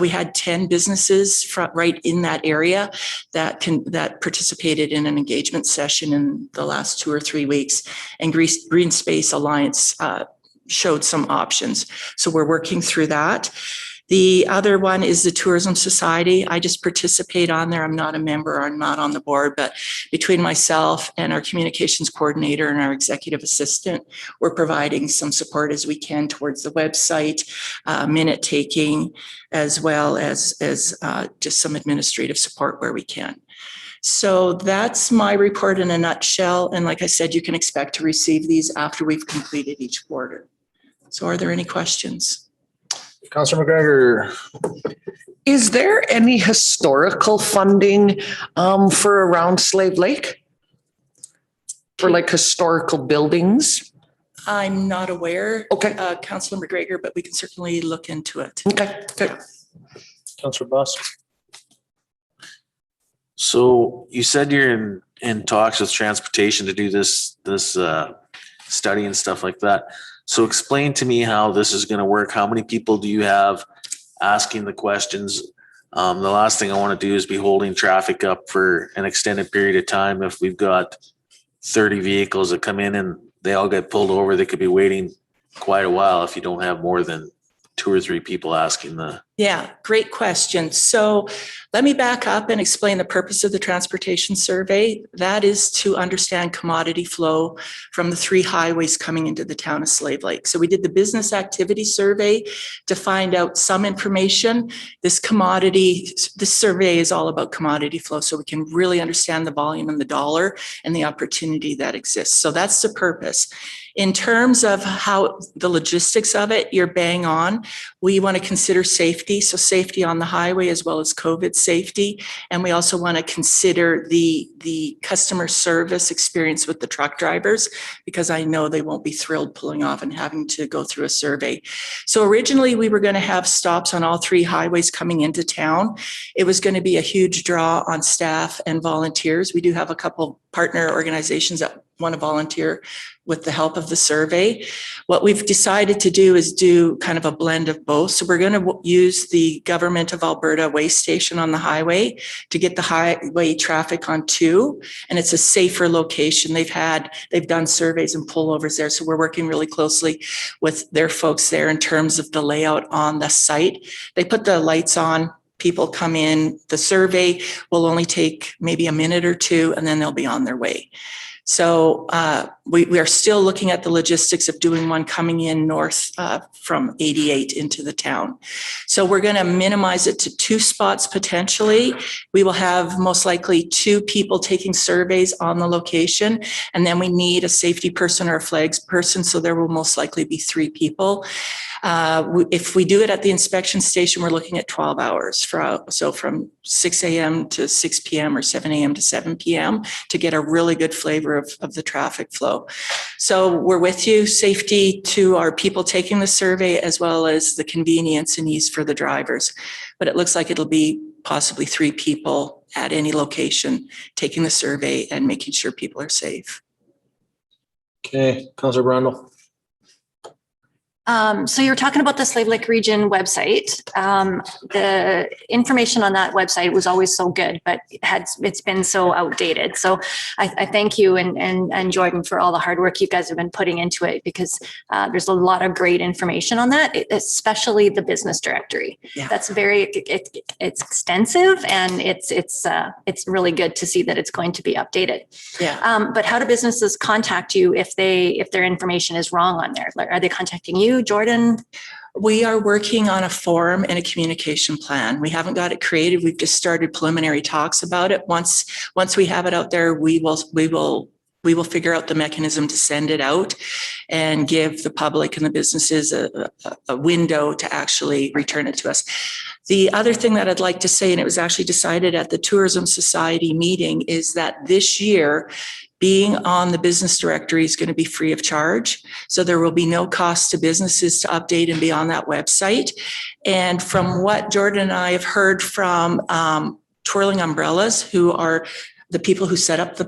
we had 10 businesses right in that area that participated in an engagement session in the last 2 or 3 weeks. And Green Space Alliance showed some options. So we're working through that. The other one is the Tourism Society. I just participate on there. I'm not a member, I'm not on the board, but between myself and our communications coordinator and our executive assistant, we're providing some support as we can towards the website, minute taking, as well as just some administrative support where we can. So that's my report in a nutshell. And like I said, you can expect to receive these after we've completed each quarter. So are there any questions? Councillor McGregor. Is there any historical funding for around Slave Lake? For like historical buildings? I'm not aware, okay, Councillor McGregor, but we can certainly look into it. Okay, good. Councillor Buss. So you said you're in talks with transportation to do this study and stuff like that. So explain to me how this is going to work. How many people do you have asking the questions? The last thing I want to do is be holding traffic up for an extended period of time. If we've got 30 vehicles that come in and they all get pulled over, they could be waiting quite a while if you don't have more than 2 or 3 people asking the. Yeah, great question. So let me back up and explain the purpose of the transportation survey. That is to understand commodity flow from the 3 highways coming into the town of Slave Lake. So we did the business activity survey to find out some information. This survey is all about commodity flow, so we can really understand the volume and the dollar and the opportunity that exists. So that's the purpose. In terms of how the logistics of it, you're bang on. We want to consider safety. So safety on the highway as well as COVID safety. And we also want to consider the customer service experience with the truck drivers, because I know they won't be thrilled pulling off and having to go through a survey. So originally we were going to have stops on all 3 highways coming into town. It was going to be a huge draw on staff and volunteers. We do have a couple partner organizations that want to volunteer with the help of the survey. What we've decided to do is do kind of a blend of both. So we're going to use the Government of Alberta Waste Station on the highway to get the highway traffic on 2, and it's a safer location. They've done surveys and pullovers there. So we're working really closely with their folks there in terms of the layout on the site. They put the lights on, people come in, the survey will only take maybe a minute or 2, and then they'll be on their way. So we are still looking at the logistics of doing one coming in north from 88 into the town. So we're going to minimize it to 2 spots potentially. We will have most likely 2 people taking surveys on the location, and then we need a safety person or a flags person. So there will most likely be 3 people. If we do it at the inspection station, we're looking at 12 hours so from 6 a.m. to 6 p.m. or 7 a.m. to 7 p.m. to get a really good flavor of the traffic flow. So we're with you, safety to our people taking the survey, as well as the convenience and ease for the drivers. But it looks like it'll be possibly 3 people at any location taking the survey and making sure people are safe. Okay, Councillor Brundle. So you're talking about the Slave Lake Region website. The information on that website was always so good, but it's been so outdated. So I thank you and Jordan for all the hard work you guys have been putting into it, because there's a lot of great information on that, especially the business directory. Yeah. That's it's extensive, and it's really good to see that it's going to be updated. Yeah. But how do businesses contact you if their information is wrong on there? Like, are they contacting you, Jordan? We are working on a forum and a communication plan. We haven't got it created. We've just started preliminary talks about it. Once we have it out there, we will figure out the mechanism to send it out and give the public and the businesses a window to actually return it to us. The other thing that I'd like to say, and it was actually decided at the Tourism Society meeting, is that this year, being on the business directory is going to be free of charge. So there will be no cost to businesses to update and be on that website. And from what Jordan and I have heard from Twirling Umbrellas, who are the people who set up the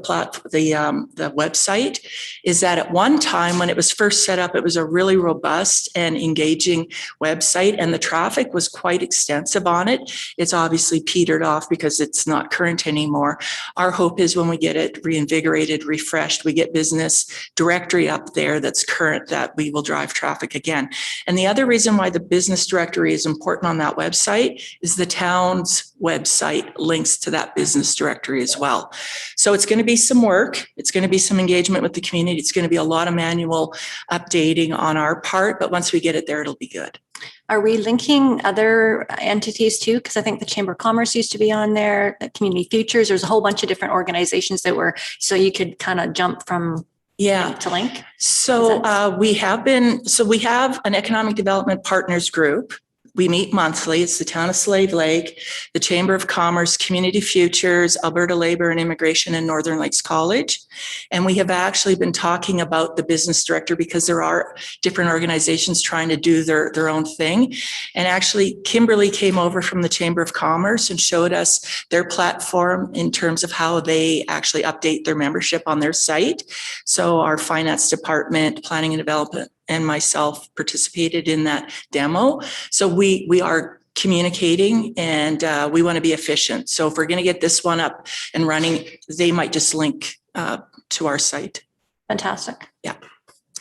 website, is that at one time when it was first set up, it was a really robust and engaging website, and the traffic was quite extensive on it. It's obviously petered off because it's not current anymore. Our hope is when we get it reinvigorated, refreshed, we get business directory up there that's current, that we will drive traffic again. And the other reason why the business directory is important on that website is the town's website links to that business directory as well. So it's going to be some work. It's going to be some engagement with the community. It's going to be a lot of manual updating on our part, but once we get it there, it'll be good. Are we linking other entities too? Because I think the Chamber of Commerce used to be on there, the Community Futures. There's a whole bunch of different organizations that were, so you could kind of jump from link to link. So we have an economic development partners group. We meet monthly. It's the Town of Slave Lake, the Chamber of Commerce, Community Futures, Alberta Labor and Immigration, and Northern Lakes College. And we have actually been talking about the business director because there are different organizations trying to do their own thing. And actually, Kimberly came over from the Chamber of Commerce and showed us their platform in terms of how they actually update their membership on their site. So our finance department, planning and development, and myself participated in that demo. So we are communicating, and we want to be efficient. So if we're going to get this one up and running, they might just link to our site. Fantastic. Yeah.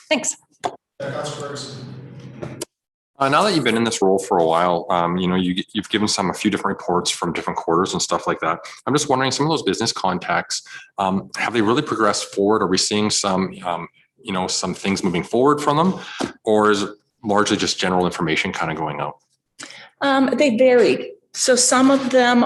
Thanks. Now that you've been in this role for a while, you've given a few different reports from different quarters and stuff like that. I'm just wondering, some of those business contacts, have they really progressed forward? Are we seeing some things moving forward from them, or is it largely just general information kind of going out? They vary. So some of them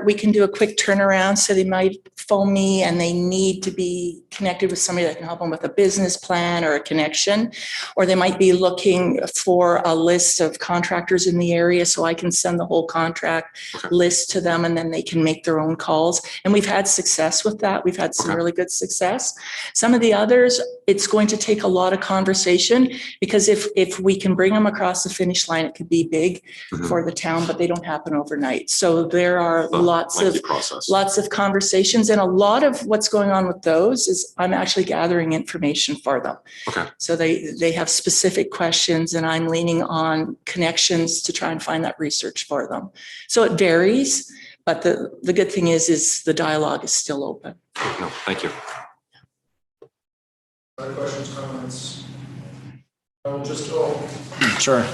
we can do a quick turnaround. So they might phone me and they need to be connected with somebody that can help them with a business plan or a connection, or they might be looking for a list of contractors in the area. So I can send the whole contract list to them, and then they can make their own calls. And we've had success with that. We've had some really good success. Some of the others, it's going to take a lot of conversation, because if we can bring them across the finish line, it could be big for the town, but they don't happen overnight. So there are lots Lengthy of process. conversations, and a lot of what's going on with those is I'm actually gathering information for them. Okay. So they have specific questions, and I'm leaning on connections to try and find that research for them. So it varies, but the good thing is the dialogue is still open. No, thank you. Other questions, comments? Sure.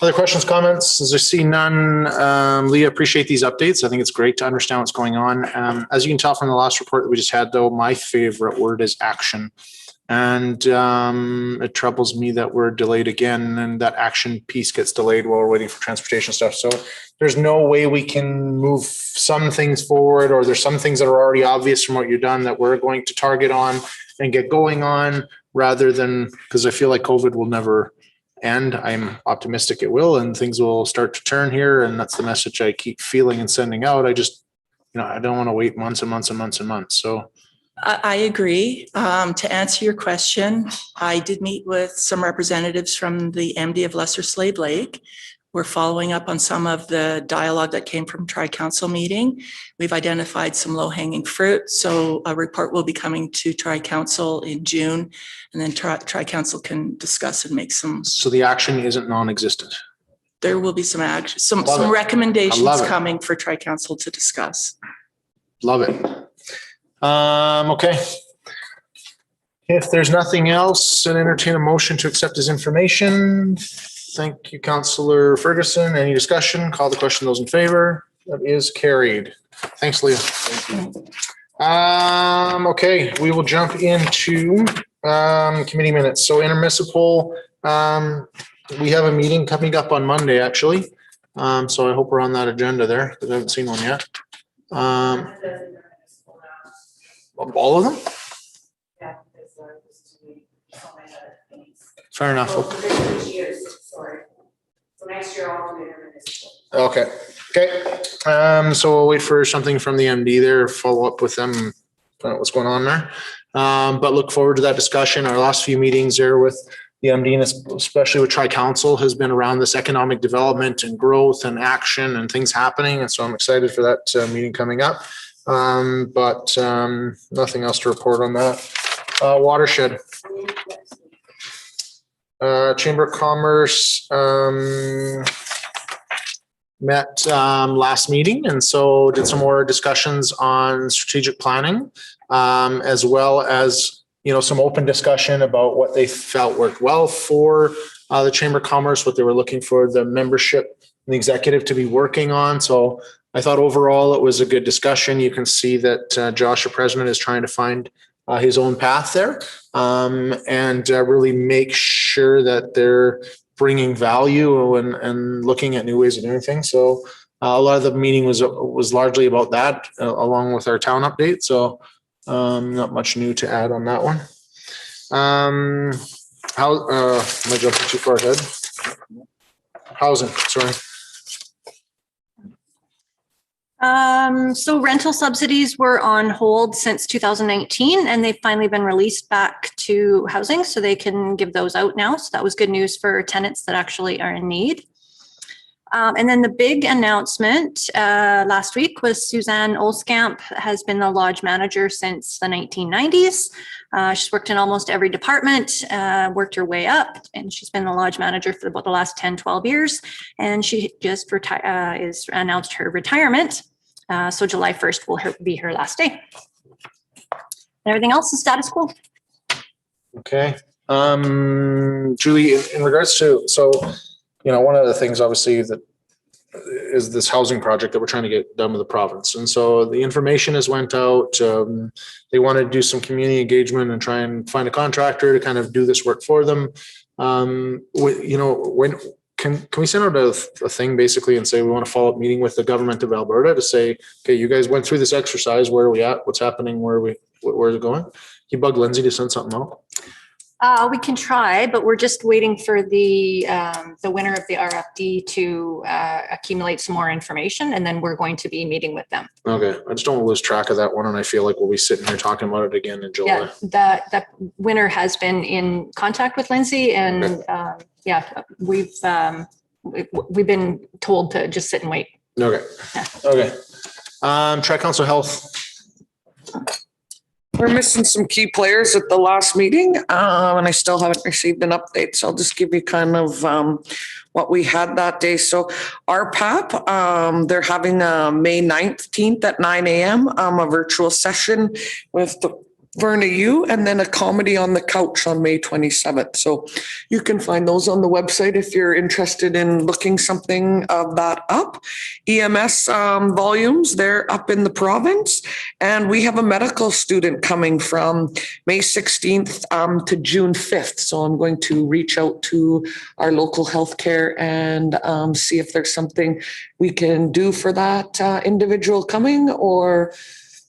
Other questions, comments? As I see none, Leah, appreciate these updates. I think it's great to understand what's going on. As you can tell from the last report that we just had, though, my favorite word is action. And it troubles me that we're delayed again, and that action piece gets delayed while we're waiting for transportation stuff. So there's no way we can move some things forward, or there's some things that are already obvious from what you've done that we're going to target on and get going on, rather than, because I feel like COVID will never end. I'm optimistic it will, and things will start to turn here. And that's the message I keep feeling and sending out. I just, I don't want to wait months and months and months and months. So I agree. To answer your question, I did meet with some representatives from the MD of Lesser Slave Lake. We're following up on some of the dialogue that came from Tri-Council meeting. We've identified some low-hanging fruit. So a report will be coming to Tri-Council in June, and then Tri-Council can discuss and make some. So the action isn't non-existent. There will be some action, some Love it. recommendations it. coming for Tri-Council to discuss. Love it. Okay. If there's nothing else, I'd entertain a motion to accept his information. Thank you, Councillor Ferguson. Any discussion? Call the question. Those in favor? That is carried. Thanks, Leah. Okay, we will jump into committee minutes. So intermunicipal, we have a meeting coming up on Monday, actually. So I hope we're on that agenda there, because I haven't seen one yet. All of them? Fair enough. So next year I'll do intermunicipal. Okay. So we'll wait for something from the MD there, follow up with them, find out what's going on there. But look forward to that discussion. Our last few meetings there with the MD, and especially with Tri-Council, has been around this economic development and growth and action and things happening. And so I'm excited for that meeting coming up. But nothing else to report on that. Watershed. Chamber of Commerce met last meeting, and so did some more discussions on strategic planning, as well as some open discussion about what they felt worked well for the Chamber of Commerce, what they were looking for the membership and the executive to be working on. So I thought overall it was a good discussion. You can see that Josh, the president, is trying to find his own path there, and really make sure that they're bringing value and looking at new ways of doing things. So a lot of the meeting was largely about that, along with our town update. So not much new to add on that one. Am I jumping too far ahead? Housing, sorry. So rental subsidies were on hold since 2019, and they've finally been released back to housing, so they can give those out now. So that was good news for tenants that actually are in need. And then the big announcement last week was Suzanne Olskamp has been the lodge manager since the 1990s. She's worked in almost every department, worked her way up, and she's been the lodge manager for about the last 10, 12 years. And she just announced her retirement. So July 1st will be her last day. And everything else is status quo. Okay. Julie, in regards to, one of the things obviously that is this housing project that we're trying to get done with the province. And so the information has went out. They want to do some community engagement and try and find a contractor to kind of do this work for them. When can we send out a thing basically and say we want a follow-up meeting with the government of Alberta to say, okay, you guys went through this exercise. Where are we at? What's happening? Where is it going? Can you bug Lindsay to send something out? We can try, but we're just waiting for the winner of the RFD to accumulate some more information, and then we're going to be meeting with them. Okay, I just don't want to lose track of that one, and I feel like we'll be sitting here talking about it again in July. Yeah, the winner has been in contact with Lindsay, and we've been told to just sit and wait. Okay. Tri-Council Health. We're missing some key players at the last meeting, and I still haven't received an update. So I'll just give you kind of what we had that day. So RPAP, they're having May 19th at 9 a.m. A virtual session with Verna Yu, and then a comedy on the couch on May 27th. So you can find those on the website if you're interested in looking something of that up. EMS volumes, they're up in the province. And we have a medical student coming from May 16th to June 5th. So I'm going to reach out to our local healthcare and see if there's something we can do for that individual coming, or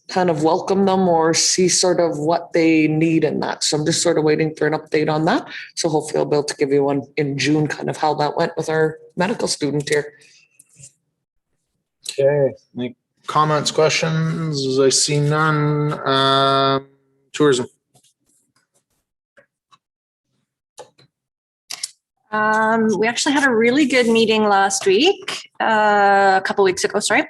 kind of welcome them, or see sort of what they need in that. So I'm just sort of waiting for an update on that. So hopefully I'll be able to give you one in June, kind of how that went with our medical student here. Okay. Any comments, questions? I see none. Tourism. We actually had a really good meeting last week, a couple weeks ago, sorry.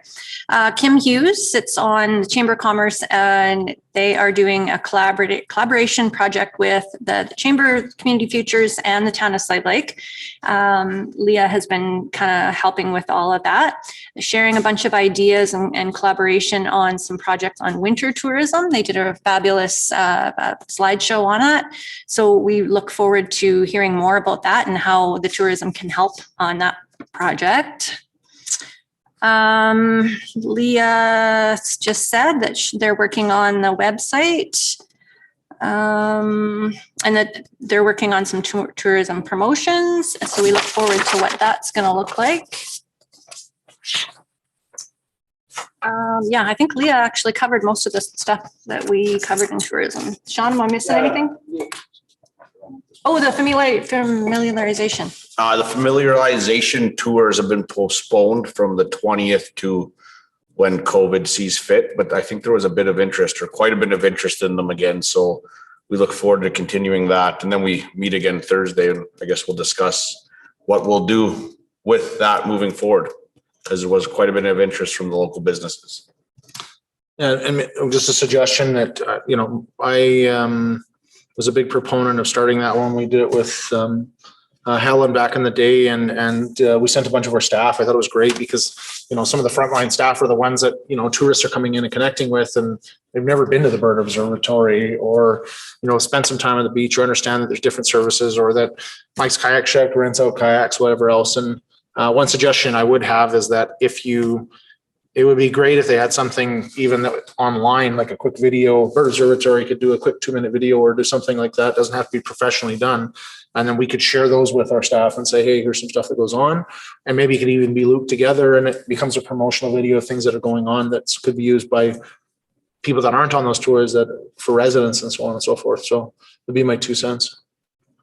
Kim Hughes sits on the Chamber of Commerce, and they are doing a collaboration project with the Chamber Community Futures and the town of Slave Lake. Leah has been kind of helping with all of that, sharing a bunch of ideas and collaboration on some projects on winter tourism. They did a fabulous slideshow on it. So we look forward to hearing more about that and how the tourism can help on that project. Leah just said that they're working on the website, and that they're working on some tourism promotions. So we look forward to what that's going to look like. Yeah, I think Leah actually covered most of the stuff that we covered in tourism. Sean, am I missing anything? Oh, the familiarization. The familiarization tours have been postponed from the 20th to when COVID sees fit, but I think there was a bit of interest, or quite a bit of interest in them again. So we look forward to continuing that. And then we meet again Thursday, and I guess we'll discuss what we'll do with that moving forward, because there was quite a bit of interest from the local businesses. And just a suggestion that, I was a big proponent of starting that one. We did it with Helen back in the day, and we sent a bunch of our staff. I thought it was great because, some of the frontline staff are the ones that, tourists are coming in and connecting with, and they've never been to the Bird Observatory, or, spent some time on the beach, or understand that there's different services, or that Mike's Kayak Shack rents out kayaks, whatever else. And one suggestion I would have is that it would be great if they had something even online, like a quick video. Bird Observatory could do a quick 2-minute video or do something like that. It doesn't have to be professionally done. And then we could share those with our staff and say, hey, here's some stuff that goes on. And maybe it could even be looped together, and it becomes a promotional video of things that are going on that could be used by people that aren't on those tours, that for residents and so on and so forth. So that'd be my 2 cents.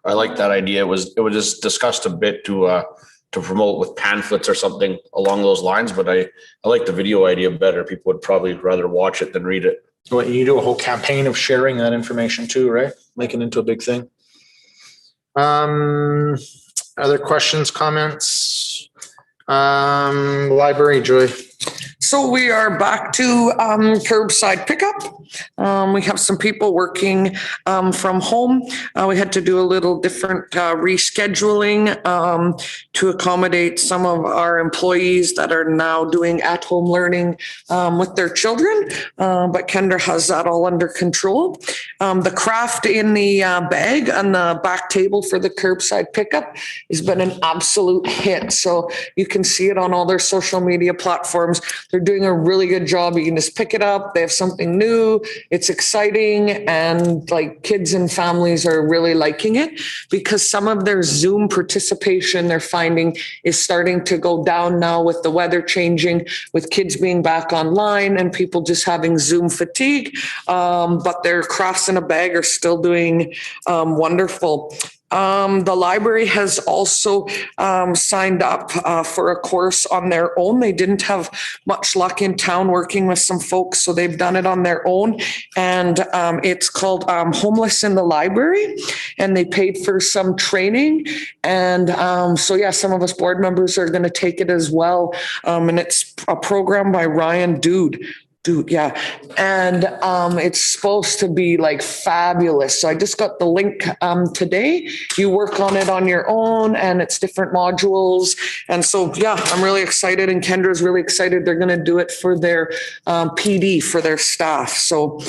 I like that idea. It was just discussed a bit to promote with pamphlets or something along those lines, but I like the video idea better. People would probably rather watch it than read it. Well, you do a whole campaign of sharing that information too, right? Making it into a big thing. Other questions, comments? Library, Joy. So we are back to curbside pickup. We have some people working from home. We had to do a little different rescheduling to accommodate some of our employees that are now doing at-home learning with their children. But Kendra has that all under control. The craft in the bag on the back table for the curbside pickup has been an absolute hit. So you can see it on all their social media platforms. They're doing a really good job. You can just pick it up. They have something new. It's exciting. And like kids and families are really liking it, because some of their Zoom participation they're finding is starting to go down now with the weather changing, with kids being back online and people just having Zoom fatigue. But their crafts in a bag are still doing wonderful. The library has also signed up for a course on their own. They didn't have much luck in town working with some folks, so they've done it on their own. And it's called Homeless in the Library, and they paid for some training. And so, yeah, some of us board members are going to take it as well. And it's a program by Ryan Dude, yeah. And it's supposed to be like fabulous. So I just got the link today. You work on it on your own and it's different modules. And so, yeah, I'm really excited, and Kendra's really excited. They're going to do it for their PD, for their staff. So,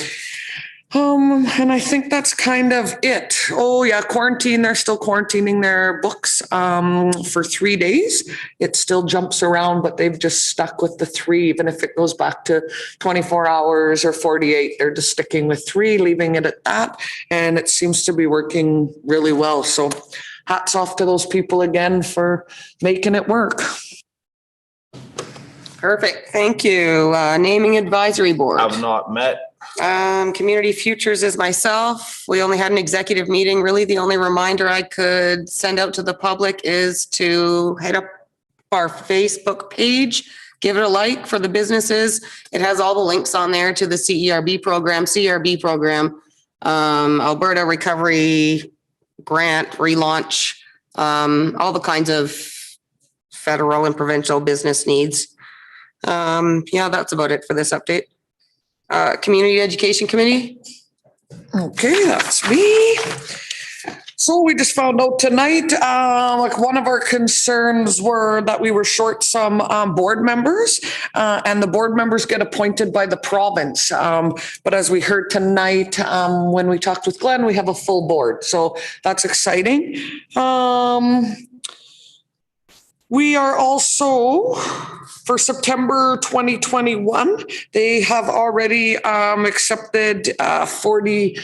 and I think that's kind of it. Oh yeah, quarantine. They're still quarantining their books for 3 days. It still jumps around, but they've just stuck with the 3, even if it goes back to 24 hours or 48. They're just sticking with 3, leaving it at that. And it seems to be working really well. So hats off to those people again for making it work. Perfect. Thank you. Naming Advisory Board. Have not met. Community Futures is myself. We only had an executive meeting. Really, the only reminder I could send out to the public is to head up our Facebook page, give it a like for the businesses. It has all the links on there to the CERB program, Alberta Recovery Grant, relaunch, all the kinds of federal and provincial business needs. Yeah, that's about it for this update. Community Education Committee. Okay, that's me. So we just found out tonight, like one of our concerns were that we were short some board members, and the board members get appointed by the province. But as we heard tonight, when we talked with Glenn, we have a full board. So that's exciting. We are also, for September 2021, they have already accepted 40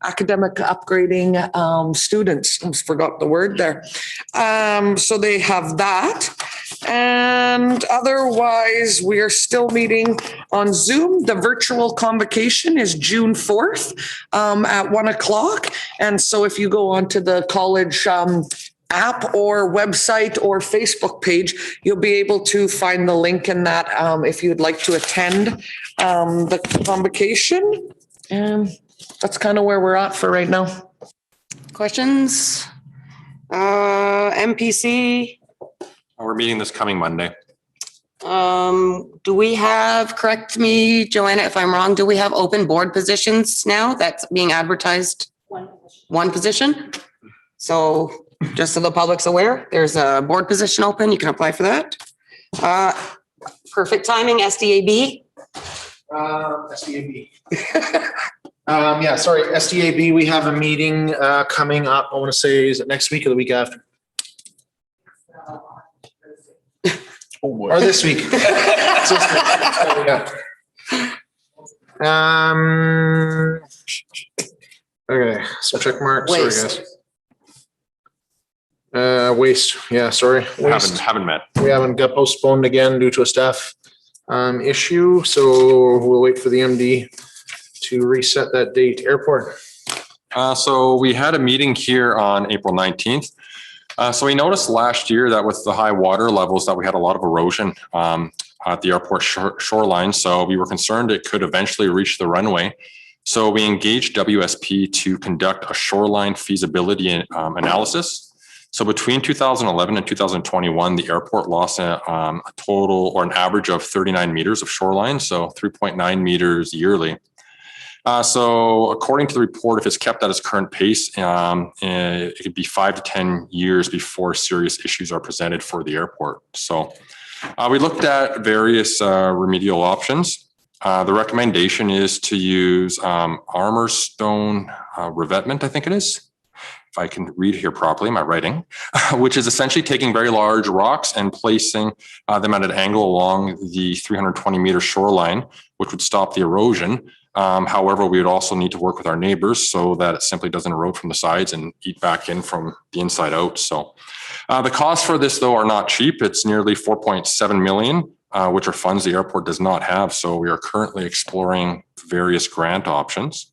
academic upgrading students. I forgot the word there. So they have that. And otherwise, we are still meeting on Zoom. The virtual convocation is June 4th at 1:00. And so if you go onto the college app or website or Facebook page, you'll be able to find the link in that if you'd like to attend the convocation. And that's kind of where we're at for right now. Questions? MPC? We're meeting this coming Monday. Do we have, correct me, Joanna, if I'm wrong, do we have open board positions now that's being advertised? One position? So just so the public's aware, there's a board position open. You can apply for that. Perfect timing, SDAB. SDAB. Yeah, sorry, SDAB, we have a meeting coming up. I want to say, is it next week or the week after? Or this week. Okay, so check mark. Sorry, guys. Waste. Yeah, sorry. Waste. Haven't met. We haven't got postponed again due to a staff issue. So we'll wait for the MD to reset that date. Airport. So we had a meeting here on April 19th. So we noticed last year that with the high water levels that we had a lot of erosion at the airport shoreline. So we were concerned it could eventually reach the runway. So we engaged WSP to conduct a shoreline feasibility analysis. So between 2011 and 2021, the airport lost a total or an average of 39 meters of shoreline, so 3.9 meters yearly. So according to the report, if it's kept at its current pace, it could be 5 to 10 years before serious issues are presented for the airport. So we looked at various remedial options. The recommendation is to use armor stone revetment, I think it is. If I can read here properly, my writing, which is essentially taking very large rocks and placing them at an angle along the 320 meter shoreline, which would stop the erosion. However, we would also need to work with our neighbors so that it simply doesn't erode from the sides and eat back in from the inside out. So the costs for this, though, are not cheap. It's nearly 4.7 million, which are funds the airport does not have. So we are currently exploring various grant options.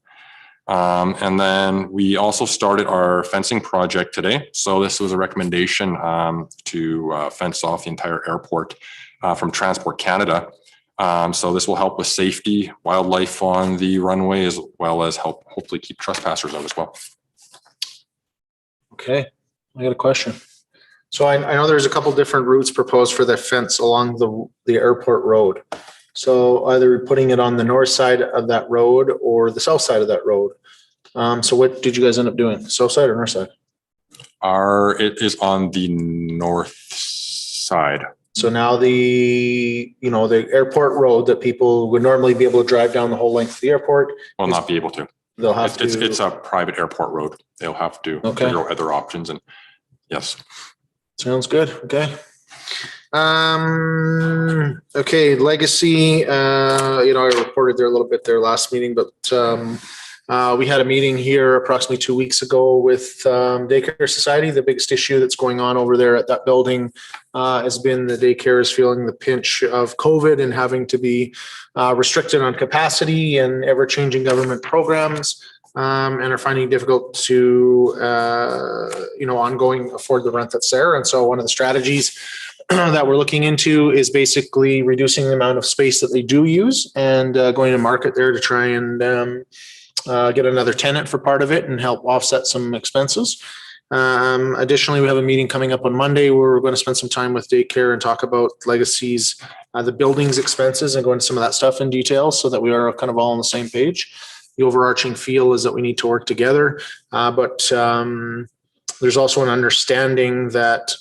And then we also started our fencing project today. So this was a recommendation to fence off the entire airport from Transport Canada. So this will help with safety, wildlife on the runway, as well as help hopefully keep trespassers out as well. Okay, I got a question. So I know there's a couple different routes proposed for the fence along the airport road. So either we're putting it on the north side of that road or the south side of that road. So what did you guys end up doing? South side or north side? It is on the north side. So now the airport road that people would normally be able to drive down the whole length of the airport. Will not be able to. They'll have to. It's a private airport road. They'll have to figure out other options, and yes. Sounds good. Okay. Okay, legacy, I reported there a little bit there last meeting, but we had a meeting here approximately 2 weeks ago with Daycare Society. The biggest issue that's going on over there at that building has been the daycare is feeling the pinch of COVID and having to be restricted on capacity and ever-changing government programs, and are finding it difficult to, ongoing afford the rent that's there. And so one of the strategies that we're looking into is basically reducing the amount of space that they do use and going to market there to try and get another tenant for part of it and help offset some expenses. Additionally, we have a meeting coming up on Monday where we're going to spend some time with daycare and talk about Legacy's, the building's expenses and go into some of that stuff in detail so that we are kind of all on the same page. The overarching feel is that we need to work together, but there's also an understanding that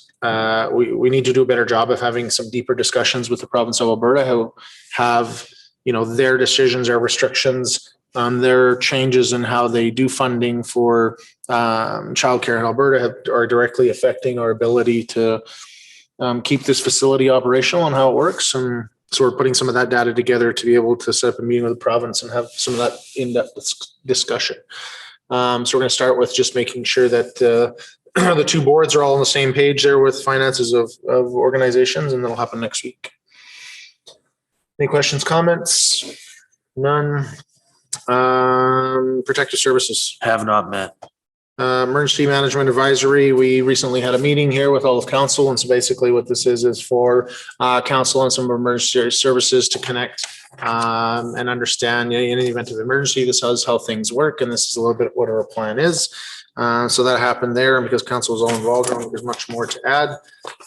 we need to do a better job of having some deeper discussions with the province of Alberta who have, their decisions, their restrictions, their changes in how they do funding for childcare in Alberta are directly affecting our ability to keep this facility operational and how it works. And so we're putting some of that data together to be able to set up a meeting with the province and have some of that in-depth discussion. So we're going to start with just making sure that the two boards are all on the same page there with finances of organizations, and that'll happen next week. Any questions, comments? None. Protective services. Have not met. Emergency management advisory. We recently had a meeting here with all of council. And so basically what this is for council and some emergency services to connect and understand in the event of emergency, this is how things work. And this is a little bit what our plan is. So that happened there, and because council was all involved, I don't think there's much more to add.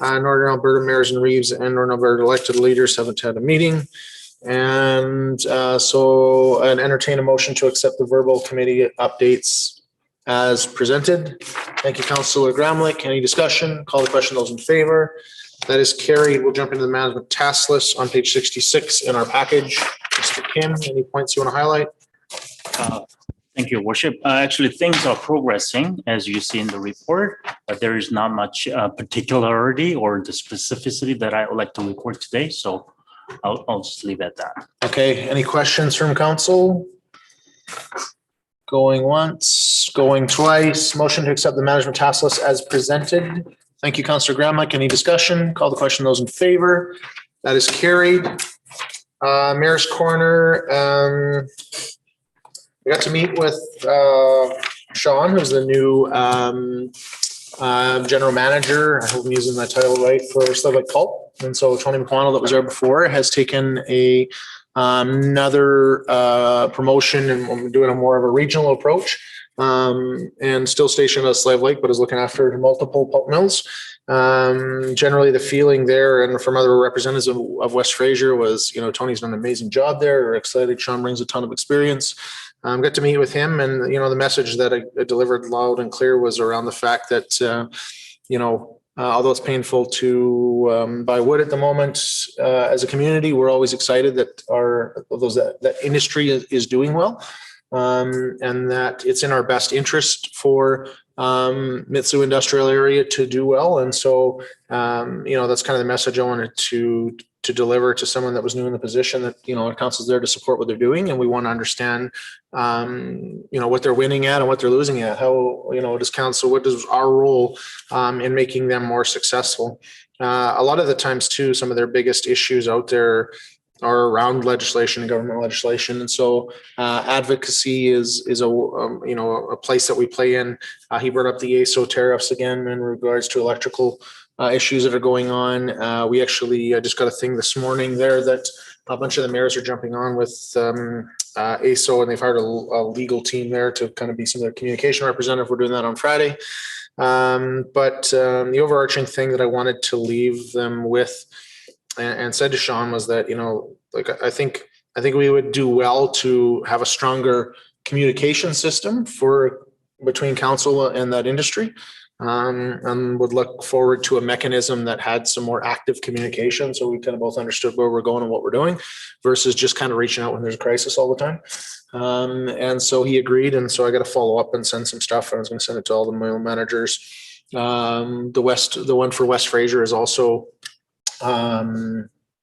Northern Alberta mayors and reeves and Northern Alberta elected leaders haven't had a meeting. And so I'd entertain a motion to accept the verbal committee updates as presented. Thank you, Councillor Gramlich. Any discussion? Call the question. Those in favor? That is carried. We'll jump into the management task list on page 66 in our package. Mr. Kim, any points you want to highlight? Thank you, Worship. Actually, things are progressing, as you see in the report, but there is not much particularity or the specificity that I would like to report today. So I'll just leave it at that. Okay. Any questions from council? Going once, going twice. Motion to accept the management task list as presented. Thank you, Councillor Gramlich. Any discussion? Call the question. Those in favor? That is carried. Mayor's Corner. We got to meet with Sean, who's the new general manager. I hope I'm using that title right for Slave Lake Pulp. And so Tony McConnell, that was there before, has taken another promotion, and we're doing a more of a regional approach, and still stationed at Slave Lake, but is looking after multiple pulp mills. Generally the feeling there and from other representatives of West Fraser was, Tony's done an amazing job there. We're excited. Sean brings a ton of experience. Got to meet with him, and the message that I delivered loud and clear was around the fact that although it's painful to buy wood at the moment, as a community, we're always excited that that industry is doing well, and that it's in our best interest for Mitsue industrial area to do well. And so that's kind of the message I wanted to deliver to someone that was new in the position, that our council's there to support what they're doing, and we want to understand what they're winning at and what they're losing at. How does council, what is our role in making them more successful? A lot of the times too, some of their biggest issues out there are around legislation and government legislation. And so advocacy is a, a place that we play in. He brought up the AESO tariffs again in regards to electrical issues that are going on. We actually just got a thing this morning there that a bunch of the mayors are jumping on with AESO, and they've hired a legal team there to kind of be some of their communication representative. We're doing that on Friday. But the overarching thing that I wanted to leave them with and said to Sean was that, I think we would do well to have a stronger communication system between council and that industry. And would look forward to a mechanism that had some more active communication, so we kind of both understood where we're going and what we're doing, versus just kind of reaching out when there's a crisis all the time. And so he agreed, and so I got to follow up and send some stuff. I was going to send it to all the mail managers. The one for West Fraser is also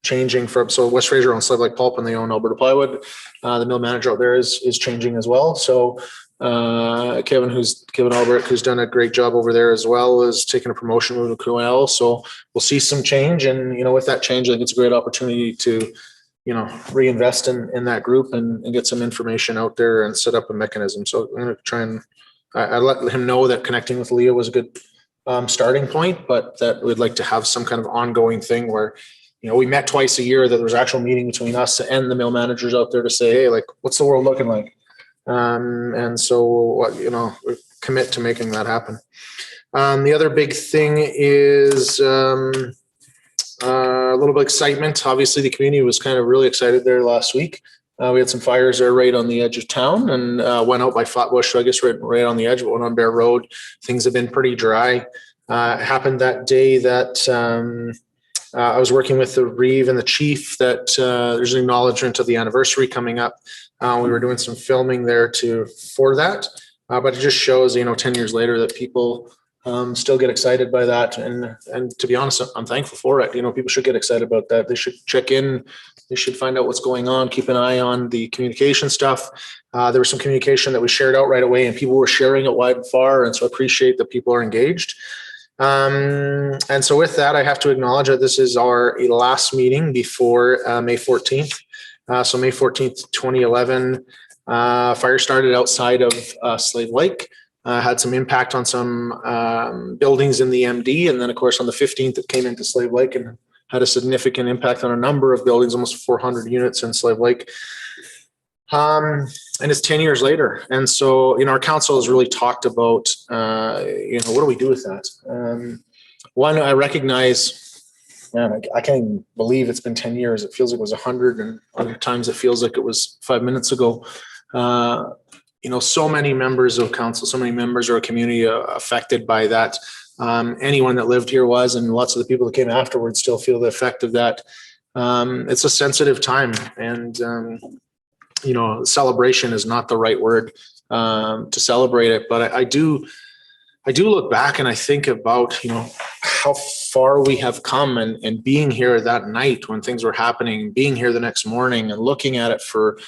changing from, so West Fraser owns Slave Lake Pulp and they own Alberta Plywood. The mill manager out there is changing as well. So Kevin Albert, who's done a great job over there as well, is taking a promotion moving to QL. So we'll see some change, and with that change, I think it's a great opportunity to reinvest in that group and get some information out there and set up a mechanism. So I'm going to try and I let him know that connecting with Leah was a good starting point, but that we'd like to have some kind of ongoing thing where we met twice a year, that there was actual meeting between us and the mill managers out there to say, hey, like, what's the world looking like? And so, we commit to making that happen. The other big thing is a little bit of excitement. Obviously, the community was kind of really excited there last week. We had some fires there right on the edge of town, and went out by Flatbush, so I guess right on the edge, but went on Bear Road. Things have been pretty dry. It happened that day that I was working with the Reeve and the chief that there's an acknowledgement of the anniversary coming up. We were doing some filming there for that, but it just shows, 10 years later, that people still get excited by that. And to be honest, I'm thankful for it. People should get excited about that. They should check in. They should find out what's going on, keep an eye on the communication stuff. There was some communication that we shared out right away, and people were sharing it wide and far. And so I appreciate that people are engaged. And so with that, I have to acknowledge that this is our last meeting before May 14th. So May 14th, 2011, fire started outside of Slave Lake, had some impact on some buildings in the MD. And then of course on the 15th, it came into Slave Lake and had a significant impact on a number of buildings, almost 400 units in Slave Lake. And it's 10 years later. And so, our council has really talked about, what do we do with that? One, I recognize, man, I can't even believe it's been 10 years. It feels like it was 100, and other times it feels like it was 5 minutes ago. So many members of council, so many members of our community affected by that. Anyone that lived here was, and lots of the people that came afterwards still feel the effect of that. It's a sensitive time, and celebration is not the right word to celebrate it. But I do look back and I think about, how far we have come, and being here that night when things were happening, being here the next morning and looking at it for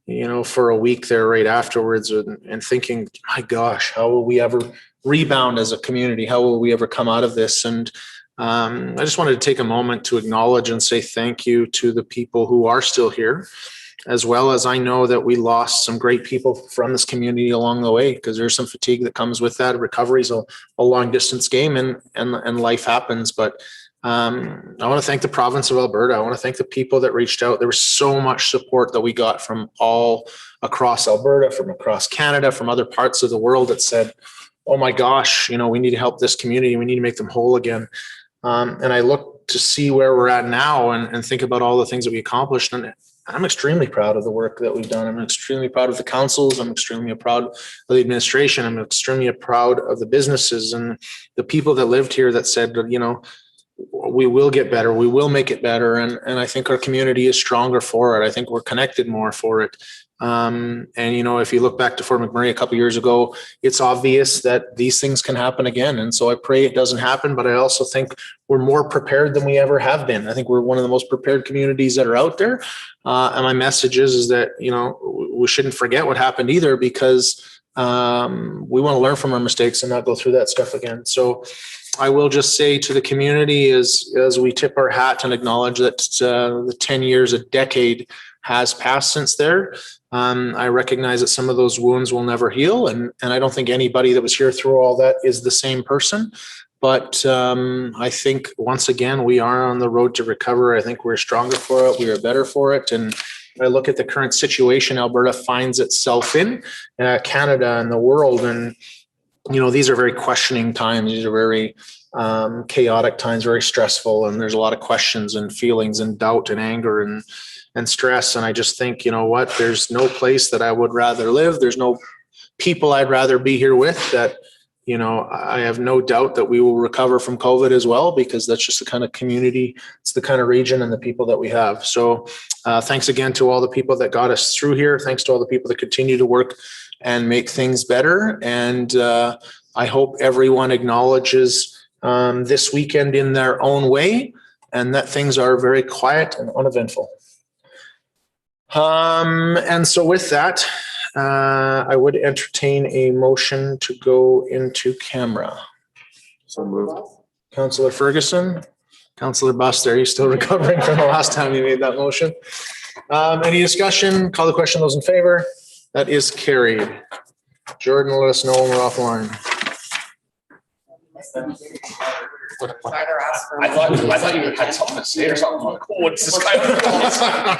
a week there right afterwards, and thinking, my gosh, how will we ever rebound as a community? How will we ever come out of this? And I just wanted to take a moment to acknowledge and say thank you to the people who are still here, as well as I know that we lost some great people from this community along the way, because there's some fatigue that comes with that. Recovery is a long distance game, and life happens. But I want to thank the province of Alberta. I want to thank the people that reached out. There was so much support that we got from all across Alberta, from across Canada, from other parts of the world that said, oh my gosh, we need to help this community. We need to make them whole again. And I look to see where we're at now and think about all the things that we accomplished. And I'm extremely proud of the work that we've done. I'm extremely proud of the councils. I'm extremely proud of the administration. I'm extremely proud of the businesses and the people that lived here that said, we will get better. We will make it better. And I think our community is stronger for it. I think we're connected more for it. And if you look back to Fort McMurray a couple of years ago, it's obvious that these things can happen again. And so I pray it doesn't happen, but I also think we're more prepared than we ever have been. I think we're one of the most prepared communities that are out there. And my message is that, we shouldn't forget what happened either, because we want to learn from our mistakes and not go through that stuff again. So I will just say to the community as we tip our hat and acknowledge that the 10 years, a decade has passed since there. I recognize that some of those wounds will never heal. And I don't think anybody that was here through all that is the same person. But I think once again, we are on the road to recover. I think we're stronger for it. We are better for it. And I look at the current situation Alberta finds itself in, Canada and the world. And, you know, these are very questioning times. These are very chaotic times, very stressful. And there's a lot of questions and feelings and doubt and anger and stress. And I just think, you know what, there's no place that I would rather live. There's no people I'd rather be here with. That, you know, I have no doubt that we will recover from COVID as well, because that's just the kind of community, it's the kind of region and the people that we have. So thanks again to all the people that got us through here. Thanks to all the people that continue to work and make things better. And I hope everyone acknowledges this weekend in their own way, and that things are very quiet and uneventful. And so with that, I would entertain a motion to go into camera. So moved. Councillor Ferguson, Councillor Buster, are you still recovering from the last time you made that motion? Any discussion? Call the question. Those in favor? That is carried. Jordan, let us know when we're offline. Either ask for. I thought you had something to say or something. Like, oh, what's this guy?